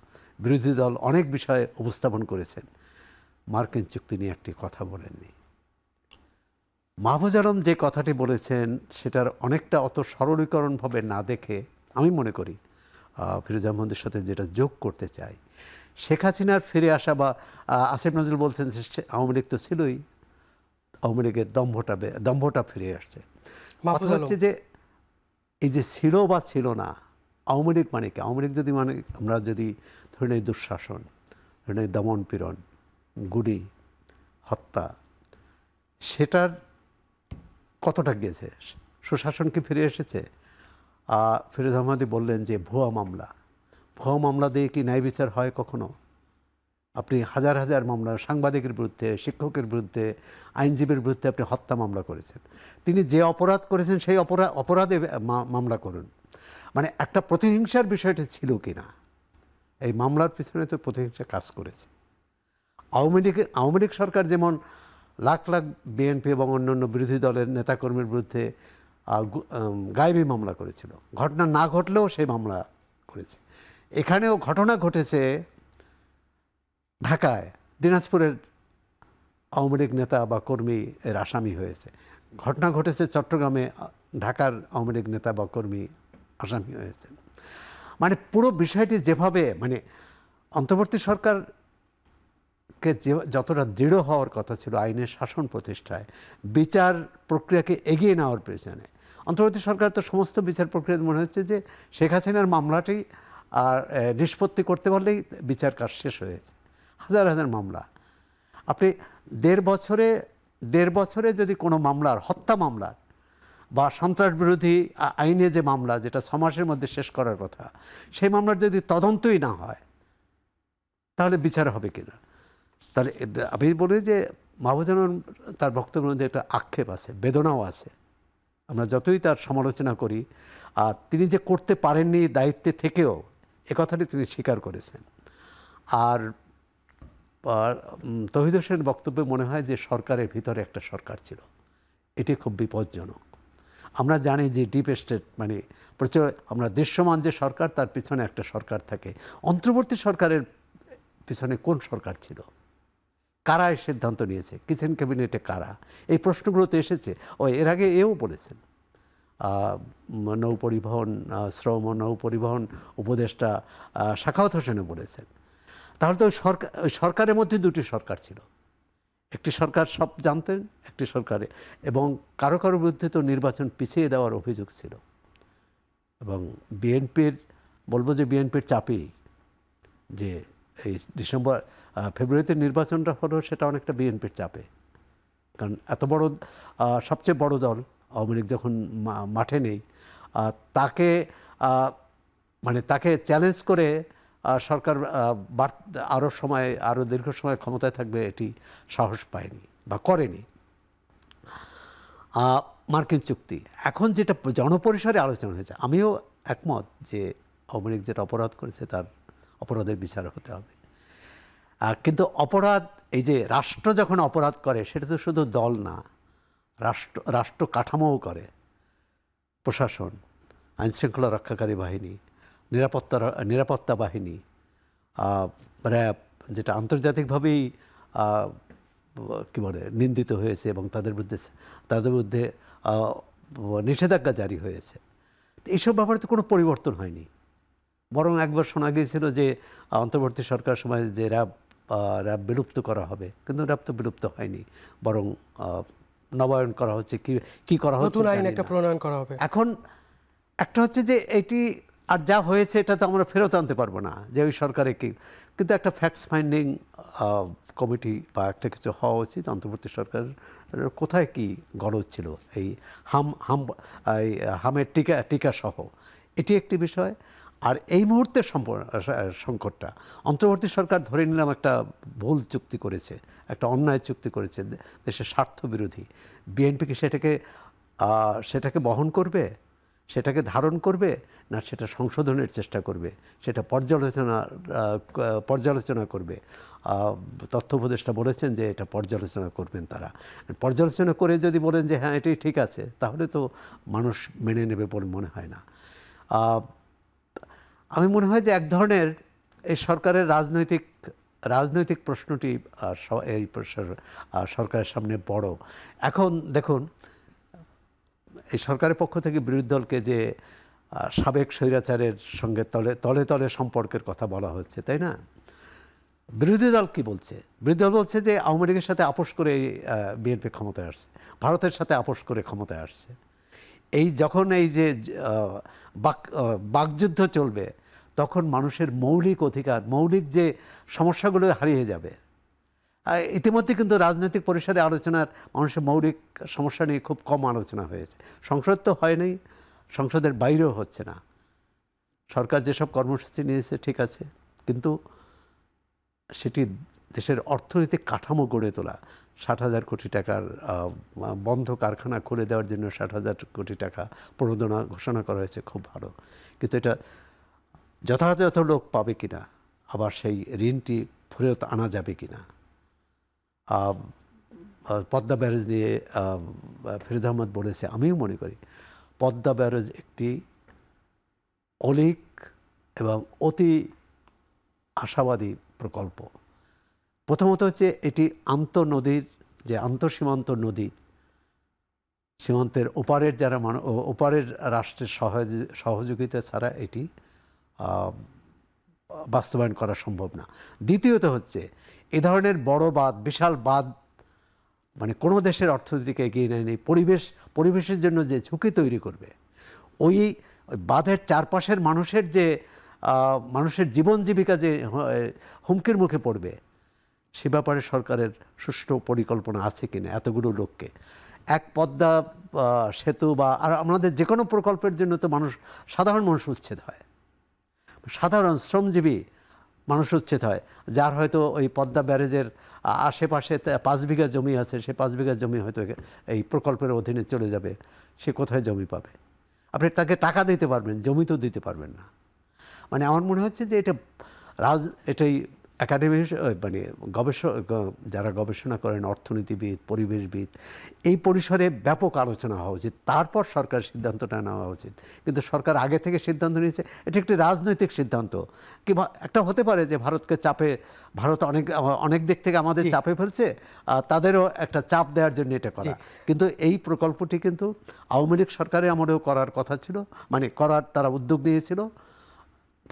Speaker 3: বিরোধী দল অনেক বিষয়ে উপস্থাপন করেছেন, মার্কিন চুক্তি নিয়ে একটি কথা বলেননি। মাহফুজ আলম যে কথাটি বলেছেন সেটার অনেকটা অত সরলীকরণভাবে না দেখে আমি মনে করি ফিরোজ আহমদের সাথে যেটা যোগ করতে চাই, শেখ হাসিনার ফিরে আসা বা আসিফ নজরুল বলছেন যে আওয়ামী লীগ তো ছিলই, আওয়ামী লীগের দম্ভটা ফিরে আসছে।
Speaker 1: মাহফুজ
Speaker 3: কথা
Speaker 1: আলম।
Speaker 3: হচ্ছে যে এই যে ছিল বা ছিল না, আওয়ামী লীগ মানে কি? আওয়ামী লীগ যদি মানে আমরা যদি ধরে নেই দুঃশাসন, ধরে নেই দমন পীড়ন, গুলি, হত্যা, সেটার কতটা গিয়েছে? সুশাসন কি ফিরে এসেছে? ফিরোজ আহমদি বললেন যে ভুয়া মামলা দিয়ে কি ন্যায় বিচার হয় কখনো? আপনি হাজার হাজার মামলা, সাংবাদিকের বিরুদ্ধে, শিক্ষকের বিরুদ্ধে, আইনজীবীর বিরুদ্ধে আপনি হত্যা মামলা করেছেন। তিনি যে অপরাধ করেছেন সেই অপরাধে মামলা করুন। মানে একটা প্রতিহিংসার বিষয়টা ছিল কি না? এই মামলার পিছনে তো প্রতিহিংসা কাজ করেছে। আওয়ামী লীগ সরকার যেমন লাখ লাখ বিএনপি এবং অন্যান্য বিরোধী দলের নেতাকর্মীর বিরুদ্ধে গায়েবী মামলা করেছিল, ঘটনা না ঘটলেও সেই মামলা করেছে। এখানেও ঘটনা ঘটেছে ঢাকায়, দিনাজপুরের আওয়ামী লীগ নেতা বা কর্মী এর আসামি হয়েছে। ঘটনা ঘটেছে চট্টগ্রামে, ঢাকার আওয়ামী লীগ নেতা বা কর্মী আসামি হয়েছে। মানে পুরো বিষয়টি যেভাবে মানে অন্তর্বর্তী সরকারকে যতটা দৃঢ় হওয়ার কথা ছিল আইনের শাসন প্রতিষ্ঠায়, বিচার প্রক্রিয়াকে এগিয়ে নেওয়ার পেছনে, অন্তর্বর্তী সরকার তো সমস্ত বিচার প্রক্রিয়া মনে হচ্ছে যে শেখ হাসিনার মামলাটি আর নিষ্পত্তি করতে পারলেই বিচার কাজ শেষ হয়েছে। হাজার হাজার মামলা, আপনি দেড় বছরে যদি কোনো মামলার, হত্যা মামলার বা সন্ত্রাস বিরোধী আইনে যে মামলা, যেটা 6 মাসের মধ্যে শেষ করার কথা, সেই মামলার যদি তদন্তই না হয় তাহলে বিচার হবে কিনা? তাহলে আমি বলি যে মাহফুজ আলম তার বক্তব্যের মধ্যে একটা আক্ষেপ আছে, বেদনাও আছে। আমরা যতই তার সমালোচনা করি, তিনি যে করতে পারেননি দায়িত্বে থেকেও এ কথাটি তিনি স্বীকার করেছেন। আর তৌহিদ হোসেনের বক্তব্যে মনে হয় যে সরকারের ভিতরে একটা সরকার ছিল, এটি খুব বিপজ্জনক। আমরা জানি যে ডিপ স্টেট মানে আমরা দৃশ্যমান যে সরকার, তার পিছনে একটা সরকার থাকে। অন্তর্বর্তী সরকারের পিছনে কোন সরকার ছিল? কারা এই সিদ্ধান্ত নিয়েছে? কিচেন ক্যাবিনেটে কারা? এই প্রশ্নগুলো তো এসেছে। এর আগে এও বলেছেন, নৌপরিবহন, শ্রম ও নৌপরিবহন উপদেষ্টা সাখাওয়াত হোসেনও বলেছেন। তাহলে তো ওই সরকারের মধ্যে দুটি সরকার ছিল। একটি সরকার সব জানতেন, একটি সরকারে, এবং কারো কারো বিরুদ্ধে তো নির্বাচন পিছিয়ে দেওয়ার অভিযোগ ছিল। এবং বলবো যে বিএনপির চাপেই যে এই ফেব্রুয়ারিতে নির্বাচনটা হলো, সেটা অনেকটা বিএনপির চাপে। কারণ এত বড় সবচেয়ে বড় দল আওয়ামী লীগ যখন মাঠে নেই, তাকে চ্যালেঞ্জ করে সরকার আরও দীর্ঘ সময় ক্ষমতায় থাকবে এটি সাহস পায়নি বা করেনি। মার্কিন চুক্তি এখন যেটা জনপরিসরে আলোচনা হয়েছে, আমিও একমত যে আওয়ামী লীগ যেটা অপরাধ করেছে তার অপরাধের বিচার হতে হবে। কিন্তু অপরাধ, এই যে রাষ্ট্র যখন অপরাধ করে, সেটা তো শুধু দল না, রাষ্ট্র কাঠামোও করে। প্রশাসন, আইনশৃঙ্খলা রক্ষাকারী বাহিনী, নিরাপত্তা বাহিনী, র্যাব, যেটা আন্তর্জাতিকভাবেই নিন্দিত হয়েছে এবং তাদের বিরুদ্ধে নিষেধাজ্ঞা জারি হয়েছে। এইসব ব্যাপারে তো কোনো পরিবর্তন হয়নি। বরং একবার শোনা গিয়েছিল যে অন্তর্বর্তী সরকার সময় যে র্যাব বিলুপ্ত করা হবে, কিন্তু র্যাব তো বিলুপ্ত হয়নি, বরং নবায়ন করা হচ্ছে। কি করা হচ্ছে,
Speaker 1: নতুন আইন একটা প্রণয়ন করা হবে।
Speaker 3: এখন একটা হচ্ছে যে এটি আর যা হয়েছে এটা তো আমরা ফেরত আনতে পারবো না, যে ওই সরকারে কিন্তু একটা ফ্যাক্টস ফাইন্ডিং কমিটি বা একটা কিছু হওয়া উচিত। অন্তর্বর্তী সরকারের কোথায় কি গলদ ছিল, এই হামের টিকা সহ, এটি একটি বিষয়। আর এই মুহূর্তের সংকটটা, অন্তর্বর্তী সরকার ধরে নিলাম একটা ভুল চুক্তি করেছে, একটা অন্যায় চুক্তি করেছে, দেশের স্বার্থ বিরোধী। বিএনপি কি সেটাকে বহন করবে, সেটাকে ধারণ করবে, না সেটা সংশোধনের চেষ্টা করবে, সেটা পর্যালোচনা করবে? তথ্য উপদেষ্টা বলেছেন যে এটা পর্যালোচনা করবেন তারা। পর্যালোচনা করে যদি বলেন যে হ্যাঁ এটাই ঠিক আছে, তাহলে তো মানুষ মেনে নেবে বলে মনে হয় না। আমি মনে হয় যে এক ধরনের এই সরকারের রাজনৈতিক প্রশ্নটি এই সরকারের সামনে বড়। এখন দেখুন, এই সরকারের পক্ষ থেকে বিরোধী দলকে যে সাবেক স্বৈরাচারের সঙ্গে তলে তলে সম্পর্কের কথা বলা হচ্ছে, তাই না? বিরোধী দল কি বলছে? বিরোধী দল বলছে যে আওয়ামী লীগের সাথে আপোষ করে বিএনপি ক্ষমতায় আসছে, ভারতের সাথে আপোষ করে ক্ষমতায় আসছে। এই যখন এই যে বাকযুদ্ধ চলবে, তখন মানুষের মৌলিক অধিকার, মৌলিক যে সমস্যাগুলো হারিয়ে যাবে। ইতিমধ্যে কিন্তু রাজনৈতিক পরিসরে আলোচনার মানুষের মৌলিক সমস্যা নিয়ে খুব কম আলোচনা হয়েছে। সংসদ তো হয়নি, সংসদের বাইরেও হচ্ছে না। সরকার যেসব কর্মসূচি নিয়েছে ঠিক আছে, কিন্তু সেটি দেশের অর্থনৈতিক কাঠামো গড়ে তোলা, 60,000 কোটি টাকার বন্ধ কারখানা খুলে দেওয়ার জন্য 60,000 কোটি টাকা প্রণোদনা ঘোষণা করা হয়েছে, খুব ভালো। কিন্তু এটা যথাযথ লোক পাবে কিনা, আবার সেই ঋণটি ফেরত আনা যাবে কিনা। পদ্মা ব্যারেজ নিয়ে ফিরোজ আহমদ বলেছে, আমিও মনে করি পদ্মা ব্যারেজ একটি অলিক এবং অতি আশাবাদী প্রকল্প। প্রথমত হচ্ছে এটি আন্তঃনদীর যে আন্তঃসীমান্ত নদী, সীমান্তের ওপারের যারা ওপারের রাষ্ট্রের সহযোগিতা ছাড়া এটি বাস্তবায়ন করা সম্ভব না। দ্বিতীয়ত হচ্ছে এ ধরনের বড় বাঁধ, বিশাল বাঁধ মানে কোনো দেশের অর্থনীতিকে এগিয়ে নেয়নি। পরিবেশের জন্য যে ঝুঁকি তৈরি করবে, ওই বাঁধের চারপাশের মানুষের জীবন জীবিকা যে হুমকির মুখে পড়বে, সে ব্যাপারে সরকারের সুষ্ঠু পরিকল্পনা আছে কিনা। এতগুলো লোককে এক পদ্মা সেতু বা আর আমাদের যে কোনো প্রকল্পের জন্য তো সাধারণ মানুষ উচ্ছেদ হয়, সাধারণ শ্রমজীবী মানুষ উচ্ছেদ হয়, যার হয়তো ওই পদ্মা ব্যারেজের আশেপাশে 5 বিঘা জমি আছে, সে 5 বিঘা জমি হয়তো এই প্রকল্পের অধীনে চলে যাবে। সে কোথায় জমি পাবে? আপনি তাকে টাকা দিতে পারবেন, জমি তো দিতে পারবেন না। মানে আমার মনে হচ্ছে যে এটাই একাডেমি মানে যারা গবেষণা করেন, অর্থনীতিবিদ, পরিবেশবিদ, এই পরিসরে ব্যাপক আলোচনা হওয়া উচিত, তারপর সরকার সিদ্ধান্তটা নেওয়া উচিত। কিন্তু সরকার আগে থেকে সিদ্ধান্ত নিয়েছে, এটা একটি রাজনৈতিক সিদ্ধান্ত। কি একটা হতে পারে যে ভারত অনেক দিক থেকে আমাদের চাপে ফেলছে, তাদেরও একটা চাপ দেওয়ার জন্য এটা করা। কিন্তু এই প্রকল্পটি কিন্তু আওয়ামী লীগ সরকারের আমলেও করার কথা ছিল, মানে তারা উদ্যোগ নিয়েছিল,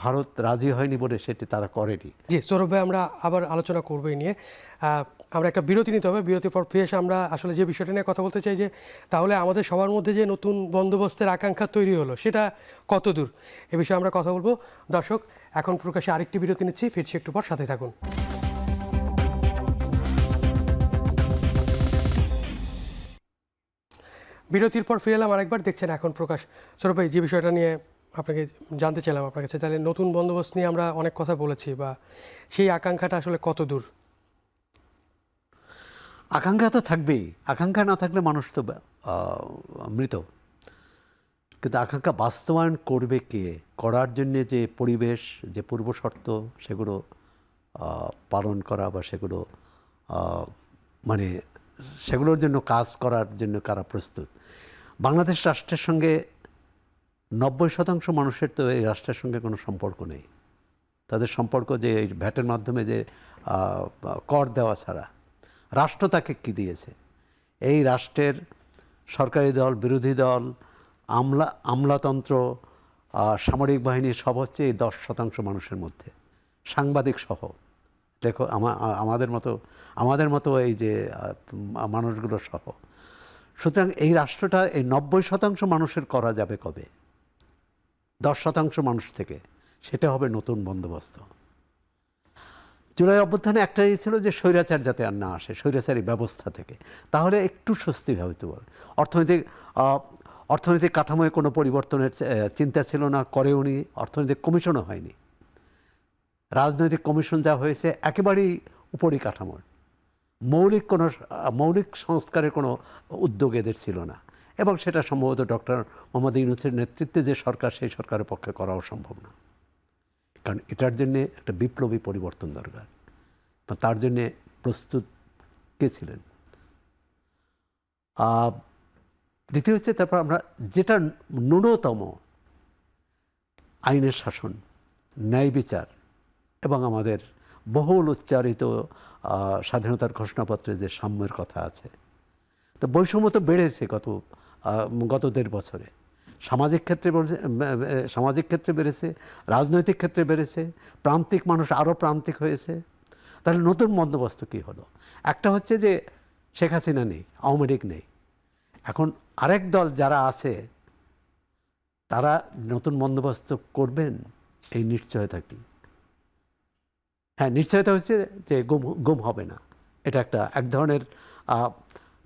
Speaker 3: ভারত রাজি হয়নি বলে সেটি তারা করেনি।
Speaker 1: জি সৌরভ ভাই, আমরা আবার আলোচনা করবো এই নিয়ে। আমরা একটা বিরতি নিতে হবে, বিরতির পর ফিরে এসে আমরা আসলে যে বিষয়টা নিয়ে কথা বলতে চাই যে তাহলে আমাদের সবার মধ্যে যে নতুন বন্দোবস্তের আকাঙ্ক্ষা তৈরি হলো সেটা কত দূর, এ বিষয়ে আমরা কথা বলবো। দর্শক, এখন প্রকাশ্যে আরেকটি বিরতি নিচ্ছি, ফিরছি একটু পর, সাথে থাকুন। বিরতির পর ফিরে এলাম আরেকবার, দেখছেন এখন প্রকাশ। সৌরভ ভাই, যে বিষয়টা নিয়ে আপনাকে জানতে চাইলাম আপনার কাছে, তাহলে নতুন বন্দোবস্ত নিয়ে আমরা অনেক কথা বলেছি, বা সেই আকাঙ্ক্ষাটা আসলে কত দূর?
Speaker 3: আকাঙ্ক্ষা তো থাকবেই, আকাঙ্ক্ষা না থাকলে মানুষ তো মৃত। কিন্তু আকাঙ্ক্ষা বাস্তবায়ন করবে কে? করার জন্যে যে পরিবেশ, যে পূর্বশর্ত, সেগুলো পালন করা বা সেগুলো মানে সেগুলোর জন্য কাজ করার জন্য কারা প্রস্তুত? বাংলাদেশ রাষ্ট্রের সঙ্গে 90% মানুষের তো এই রাষ্ট্রের সঙ্গে কোনো সম্পর্ক নেই। তাদের সম্পর্ক যে এই ভ্যাটের মাধ্যমে যে কর দেওয়া ছাড়া। রাষ্ট্র তাকে কী দিয়েছে? এই রাষ্ট্রের সরকারি দল, বিরোধী দল, আমলাতন্ত্র, সামরিক বাহিনী সব হচ্ছে এই 10% মানুষের মধ্যে, সাংবাদিক সহ। দেখো আমাদের মতো এই যে মানুষগুলো সহ। সুতরাং এই রাষ্ট্রটা এই 90% মানুষের করা যাবে কবে? 10% মানুষ থেকে। সেটা হবে নতুন বন্দোবস্ত। জুলাই অভ্যুত্থানে একটাই ছিল যে স্বৈরাচার যাতে আর না আসে, স্বৈরাচারী ব্যবস্থা থেকে, তাহলে একটু স্বস্তি হতে পারে। অর্থনৈতিক কাঠামোয় কোনো পরিবর্তনের চিন্তা ছিল না, করেওনি। অর্থনৈতিক কমিশনও হয়নি। রাজনৈতিক কমিশন যা হয়েছে একেবারেই উপরিকাঠামোর, মৌলিক সংস্কারের কোনো উদ্যোগ এদের ছিল না। এবং সেটা সম্ভবত ডক্টর মোহাম্মদ ইউনূসের নেতৃত্বে যে সরকার, সেই সরকারের পক্ষে করাও সম্ভব না। কারণ এটার জন্যে একটা বিপ্লবী পরিবর্তন দরকার। তার জন্যে প্রস্তুত কে ছিলেন? দ্বিতীয় হচ্ছে, তারপর আমরা যেটা ন্যূনতম আইনের শাসন, ন্যায় বিচার এবং আমাদের বহুল উচ্চারিত স্বাধীনতার ঘোষণাপত্রে যে সাম্যের কথা আছে, তো বৈষম্য তো বেড়েছে গত 1.5 বছরে। সামাজিক ক্ষেত্রে বেড়েছে, রাজনৈতিক ক্ষেত্রে বেড়েছে, প্রান্তিক মানুষ আরও প্রান্তিক হয়েছে। তাহলে নতুন বন্দোবস্ত কী হলো? একটা হচ্ছে যে শেখ হাসিনা নেই, আওয়ামী লীগ নেই, এখন আরেক দল যারা আছে তারা নতুন বন্দোবস্ত করবেন, এই নিশ্চয়তা কি? হ্যাঁ, নিশ্চয়তা হচ্ছে যে গুম হবে না। এটা এক ধরনের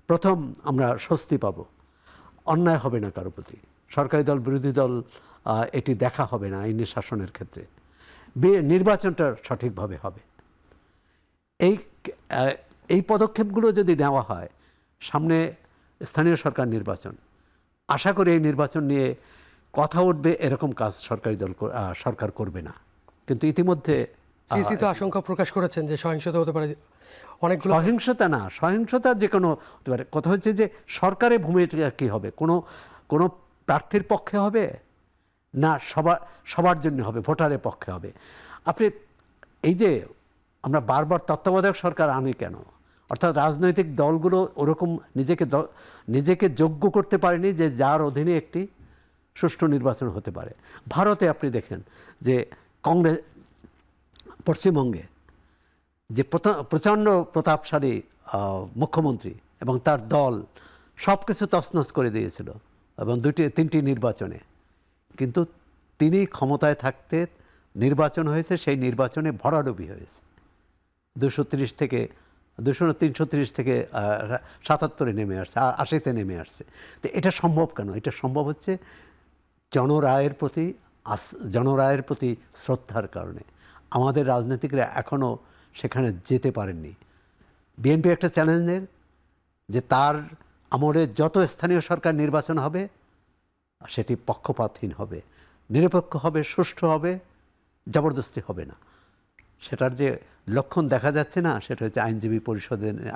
Speaker 3: প্রথম আমরা স্বস্তি পাবো। অন্যায় হবে না কারো প্রতি, সরকারি দল বিরোধী দল এটি দেখা হবে না আইনি শাসনের ক্ষেত্রে, নির্বাচনটা সঠিকভাবে হবে। এই পদক্ষেপগুলো যদি নেওয়া হয়, সামনে স্থানীয় সরকার নির্বাচন, আশা করি এই নির্বাচন নিয়ে কথা উঠবে, এরকম কাজ সরকার করবে না। কিন্তু ইতিমধ্যে
Speaker 1: সিসি তো আশঙ্কা প্রকাশ করেছেন যে সহিংসতা হতে পারে অনেকগুলো।
Speaker 3: সহিংসতা না, সহিংসতা যে কোনো হতে পারে। কথা হচ্ছে যে সরকারের ভূমিকা কী হবে, কোনো প্রার্থীর পক্ষে হবে না সবার জন্য হবে, ভোটারের পক্ষে হবে। আপনি এই যে আমরা বারবার তত্ত্বাবধায়ক সরকার আনি কেন, অর্থাৎ রাজনৈতিক দলগুলো ওরকম নিজেকে যোগ্য করতে পারেনি যে যার অধীনে একটি সুষ্ঠু নির্বাচন হতে পারে। ভারতে আপনি দেখেন যে কংগ্রেস পশ্চিমবঙ্গে যে প্রচণ্ড প্রতাপশালী মুখ্যমন্ত্রী এবং তার দল সব কিছু তছনছ করে দিয়েছিল এবং তিনটি নির্বাচনে, কিন্তু তিনি ক্ষমতায় থাকতে নির্বাচন হয়েছে, সেই নির্বাচনে ভরাডুবি হয়েছে। 330 থেকে 77-এ নেমে আসছে, 80-তে নেমে আসছে। তো এটা সম্ভব কেন? এটা সম্ভব হচ্ছে জনরায়ের প্রতি শ্রদ্ধার কারণে। আমাদের রাজনীতিকরা এখনও সেখানে যেতে পারেননি। বিএনপি একটা চ্যালেঞ্জের যে তার আমলে যত স্থানীয় সরকার নির্বাচন হবে সেটি পক্ষপাতহীন হবে, নিরপেক্ষ হবে, সুষ্ঠু হবে, জবরদস্তি হবে না। সেটার যে লক্ষণ দেখা যাচ্ছে না, সেটা হচ্ছে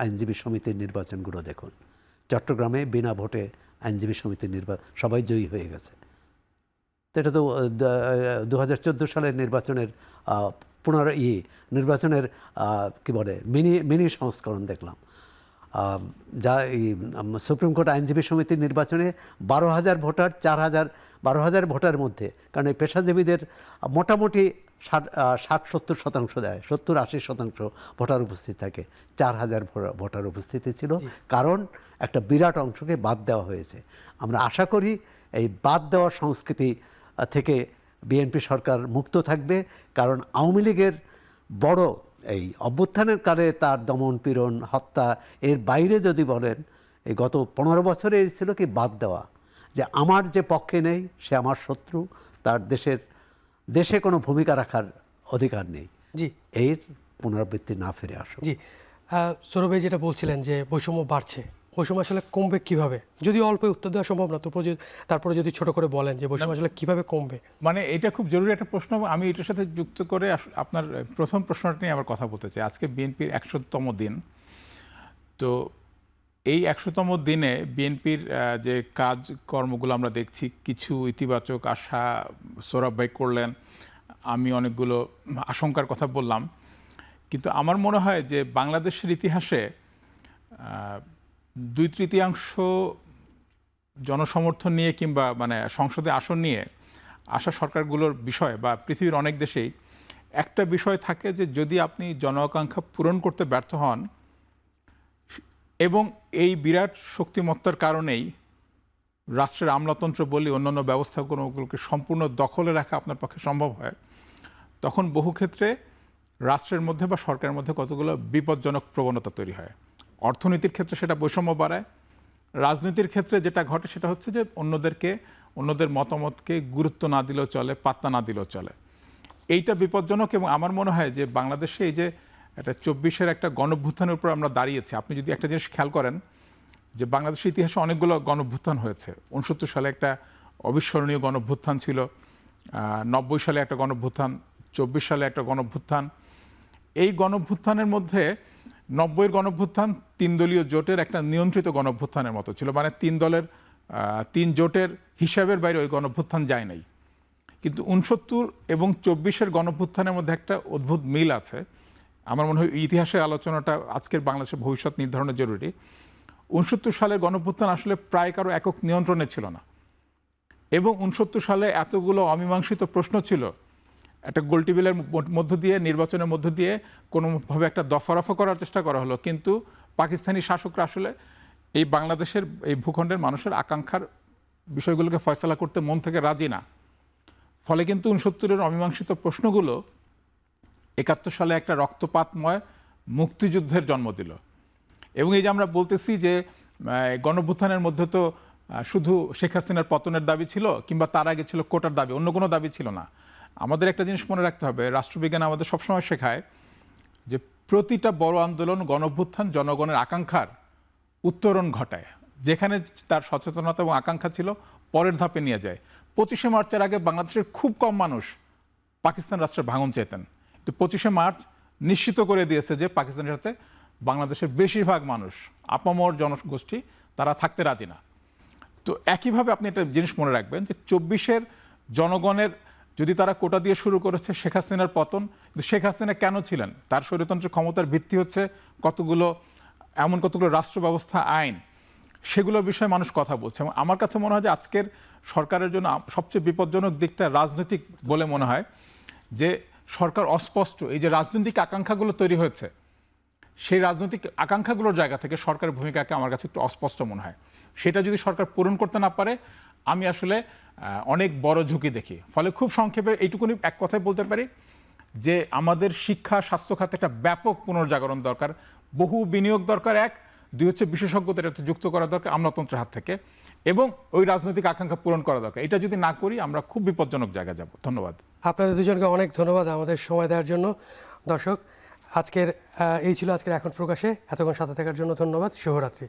Speaker 3: আইনজীবী সমিতির নির্বাচনগুলো দেখুন। চট্টগ্রামে বিনা ভোটে আইনজীবী সমিতির সবাই জয়ী হয়ে গেছে। তো এটা তো 2014 সালের নির্বাচনের নির্বাচনের কি বলে মিনি সংস্করণ দেখলাম। যা এই সুপ্রিম কোর্ট আইনজীবী সমিতির নির্বাচনে 12,000 ভোটার 12,000 ভোটার মধ্যে, কারণ এই পেশাজীবীদের মোটামুটি 60-70% দেয়, 70-80% ভোটার উপস্থিত থাকে, 4,000 ভোটার উপস্থিতি ছিল, কারণ একটা বিরাট অংশকে বাদ দেওয়া হয়েছে। আমরা আশা করি এই বাদ দেওয়ার সংস্কৃতি থেকে বিএনপি সরকার মুক্ত থাকবে, কারণ আওয়ামী লীগের বড় এই অভ্যুত্থানের কালে তার দমন পীড়ন, হত্যা, এর বাইরে যদি বলেন এই গত 15 বছরে ছিল কি বাদ দেওয়া, যে আমার যে পক্ষে নেই সে আমার শত্রু, তার দেশে কোনো ভূমিকা রাখার অধিকার নেই। জি, এর পুনরাবৃত্তি না ফিরে আসুক।
Speaker 1: জি, সৌরভ ভাই যেটা বলছিলেন যে বৈষম্য বাড়ছে, বৈষম্য আসলে কমবে কিভাবে? যদি অল্প উত্তর দেওয়া সম্ভব না, তারপরে যদি ছোট করে বলেন যে বৈষম্য আসলে কিভাবে কমবে।
Speaker 2: মানে এটা খুব জরুরি একটা প্রশ্ন। আমি এটার সাথে যুক্ত করে আপনার প্রথম প্রশ্নটা নিয়ে আবার কথা বলতে চাই। আজকে বিএনপির 100তম দিন। তো এই 100তম দিনে বিএনপির যে কাজকর্মগুলো আমরা দেখছি, কিছু ইতিবাচক আশা সৌরভ ভাই করলেন, আমি অনেকগুলো আশঙ্কার কথা বললাম। কিন্তু আমার মনে হয় যে বাংলাদেশের ইতিহাসে 2/3 জনসমর্থন নিয়ে কিংবা মানে সংসদে আসন নিয়ে আসা সরকারগুলোর বিষয় বা পৃথিবীর অনেক দেশেই একটা বিষয় থাকে যে যদি আপনি জন আকাঙ্ক্ষা পূরণ করতে ব্যর্থ হন এবং এই বিরাট শক্তিমত্তার কারণেই রাষ্ট্রের আমলাতন্ত্র বলি অন্যান্য ব্যবস্থাগুলোকে সম্পূর্ণ দখলে রাখা আপনার পক্ষে সম্ভব হয়, তখন বহু ক্ষেত্রে রাষ্ট্রের মধ্যে বা সরকারের মধ্যে কতগুলো বিপজ্জনক প্রবণতা তৈরি হয়। অর্থনীতির ক্ষেত্রে সেটা বৈষম্য বাড়ায়, রাজনীতির ক্ষেত্রে যেটা ঘটে সেটা হচ্ছে যে অন্যদের মতামতকে গুরুত্ব না দিলেও চলে, পাত্তা না দিলেও চলে। এইটা বিপজ্জনক। এবং আমার মনে হয় যে বাংলাদেশে এই যে একটা 24-এর একটা গণঅভ্যুত্থানের উপর আমরা দাঁড়িয়েছি, আপনি যদি একটা জিনিস খেয়াল করেন যে বাংলাদেশের ইতিহাসে অনেকগুলো গণঅভ্যুত্থান হয়েছে। 69 সালে একটা অবিস্মরণীয় গণঅভ্যুত্থান ছিল, 90 সালে একটা গণঅভ্যুত্থান, 24 সালে একটা গণঅভ্যুত্থান। এই গণঅভ্যুত্থানের মধ্যে 90-এর গণঅভ্যুত্থান 3 দলীয় জোটের একটা নিয়ন্ত্রিত গণঅভ্যুত্থানের মতো ছিল, মানে 3 জোটের হিসাবের বাইরে ওই গণঅভ্যুত্থান যায় নাই। কিন্তু 69 এবং 24-এর গণঅভ্যুত্থানের মধ্যে একটা অদ্ভুত মিল আছে। আমার মনে হয় ইতিহাসের আলোচনাটা আজকের বাংলাদেশের ভবিষ্যৎ নির্ধারণে জরুরি। 69 সালের গণঅভ্যুত্থান আসলে প্রায় কারো একক নিয়ন্ত্রণে ছিল না, এবং 69 সালে এতগুলো অমীমাংসিত প্রশ্ন ছিল একটা গোলটেবিলের মধ্য দিয়ে, নির্বাচনের মধ্য দিয়ে কোনোভাবে একটা দফারফা করার চেষ্টা করা হলো, কিন্তু পাকিস্তানি শাসকরা আসলে এই বাংলাদেশের এই ভূখণ্ডের মানুষের আকাঙ্ক্ষার বিষয়গুলোকে ফয়সালা করতে মন থেকে রাজি না। ফলে কিন্তু 69-এর অমীমাংসিত প্রশ্নগুলো 71 সালে একটা রক্তপাতময় মুক্তিযুদ্ধের জন্ম দিল। এবং এই যে আমরা বলতেছি যে গণঅভ্যুত্থানের মধ্যে তো শুধু শেখ হাসিনার পতনের দাবি ছিল, কিংবা তার আগে ছিল কোটার দাবি, অন্য কোনো দাবি ছিল না। আমাদের একটা জিনিস মনে রাখতে হবে, রাষ্ট্রবিজ্ঞান আমাদের সবসময় শেখায় যে প্রতিটা বড় আন্দোলন, গণঅভ্যুত্থান জনগণের আকাঙ্ক্ষার উত্তরণ ঘটায়। যেখানে তার সচেতনতা এবং আকাঙ্ক্ষা ছিল, পরের ধাপে নিয়ে যায়। 25শে মার্চের আগে বাংলাদেশের খুব কম মানুষ পাকিস্তান রাষ্ট্রের ভাঙন চেতেন, তো 25শে মার্চ নিশ্চিত করে দিয়েছে যে পাকিস্তানের সাথে বাংলাদেশের বেশিরভাগ মানুষ, আপামর জনগোষ্ঠী, তারা থাকতে রাজি না। তো একইভাবে আপনি একটা জিনিস মনে রাখবেন যে 24-এর জনগণের, যদি তারা কোটা দিয়ে শুরু করেছে শেখ হাসিনার পতন, কিন্তু শেখ হাসিনা কেন ছিলেন? তার স্বৈরতন্ত্রের ক্ষমতার ভিত্তি হচ্ছে এমন কতগুলো রাষ্ট্র ব্যবস্থা, আইন, সেগুলোর বিষয়ে মানুষ কথা বলছে। এবং আমার কাছে মনে হয় যে আজকের সরকারের জন্য সবচেয়ে বিপজ্জনক দিকটা রাজনৈতিক বলে মনে হয়, যে সরকার অস্পষ্ট। এই যে রাজনৈতিক আকাঙ্ক্ষাগুলো তৈরি হয়েছে, সেই রাজনৈতিক আকাঙ্ক্ষাগুলোর জায়গা থেকে সরকারের ভূমিকাকে আমার কাছে একটু অস্পষ্ট মনে হয়। সেটা যদি সরকার পূরণ করতে না পারে, আমি আসলে অনেক বড় ঝুঁকি দেখি। ফলে খুব সংক্ষেপে এইটুকুনি এক কথায় বলতে পারি যে আমাদের শিক্ষা, স্বাস্থ্য খাতে একটা ব্যাপক পুনর্জাগরণ দরকার, বহু বিনিয়োগ দরকার, এক, দুই হচ্ছে বিশেষজ্ঞদের একটা যুক্ত করা দরকার আমলাতন্ত্রের হাত থেকে, এবং ওই রাজনৈতিক আকাঙ্ক্ষা পূরণ করা দরকার। এটা যদি না করি, আমরা খুব বিপজ্জনক জায়গায় যাব। ধন্যবাদ।
Speaker 1: আপনাদের দুজনকে অনেক ধন্যবাদ আমাদের সময় দেওয়ার জন্য। দর্শক, এই ছিল আজকের এখন প্রকাশে। এতক্ষণ সাথে থাকার জন্য ধন্যবাদ। শুভরাত্রি।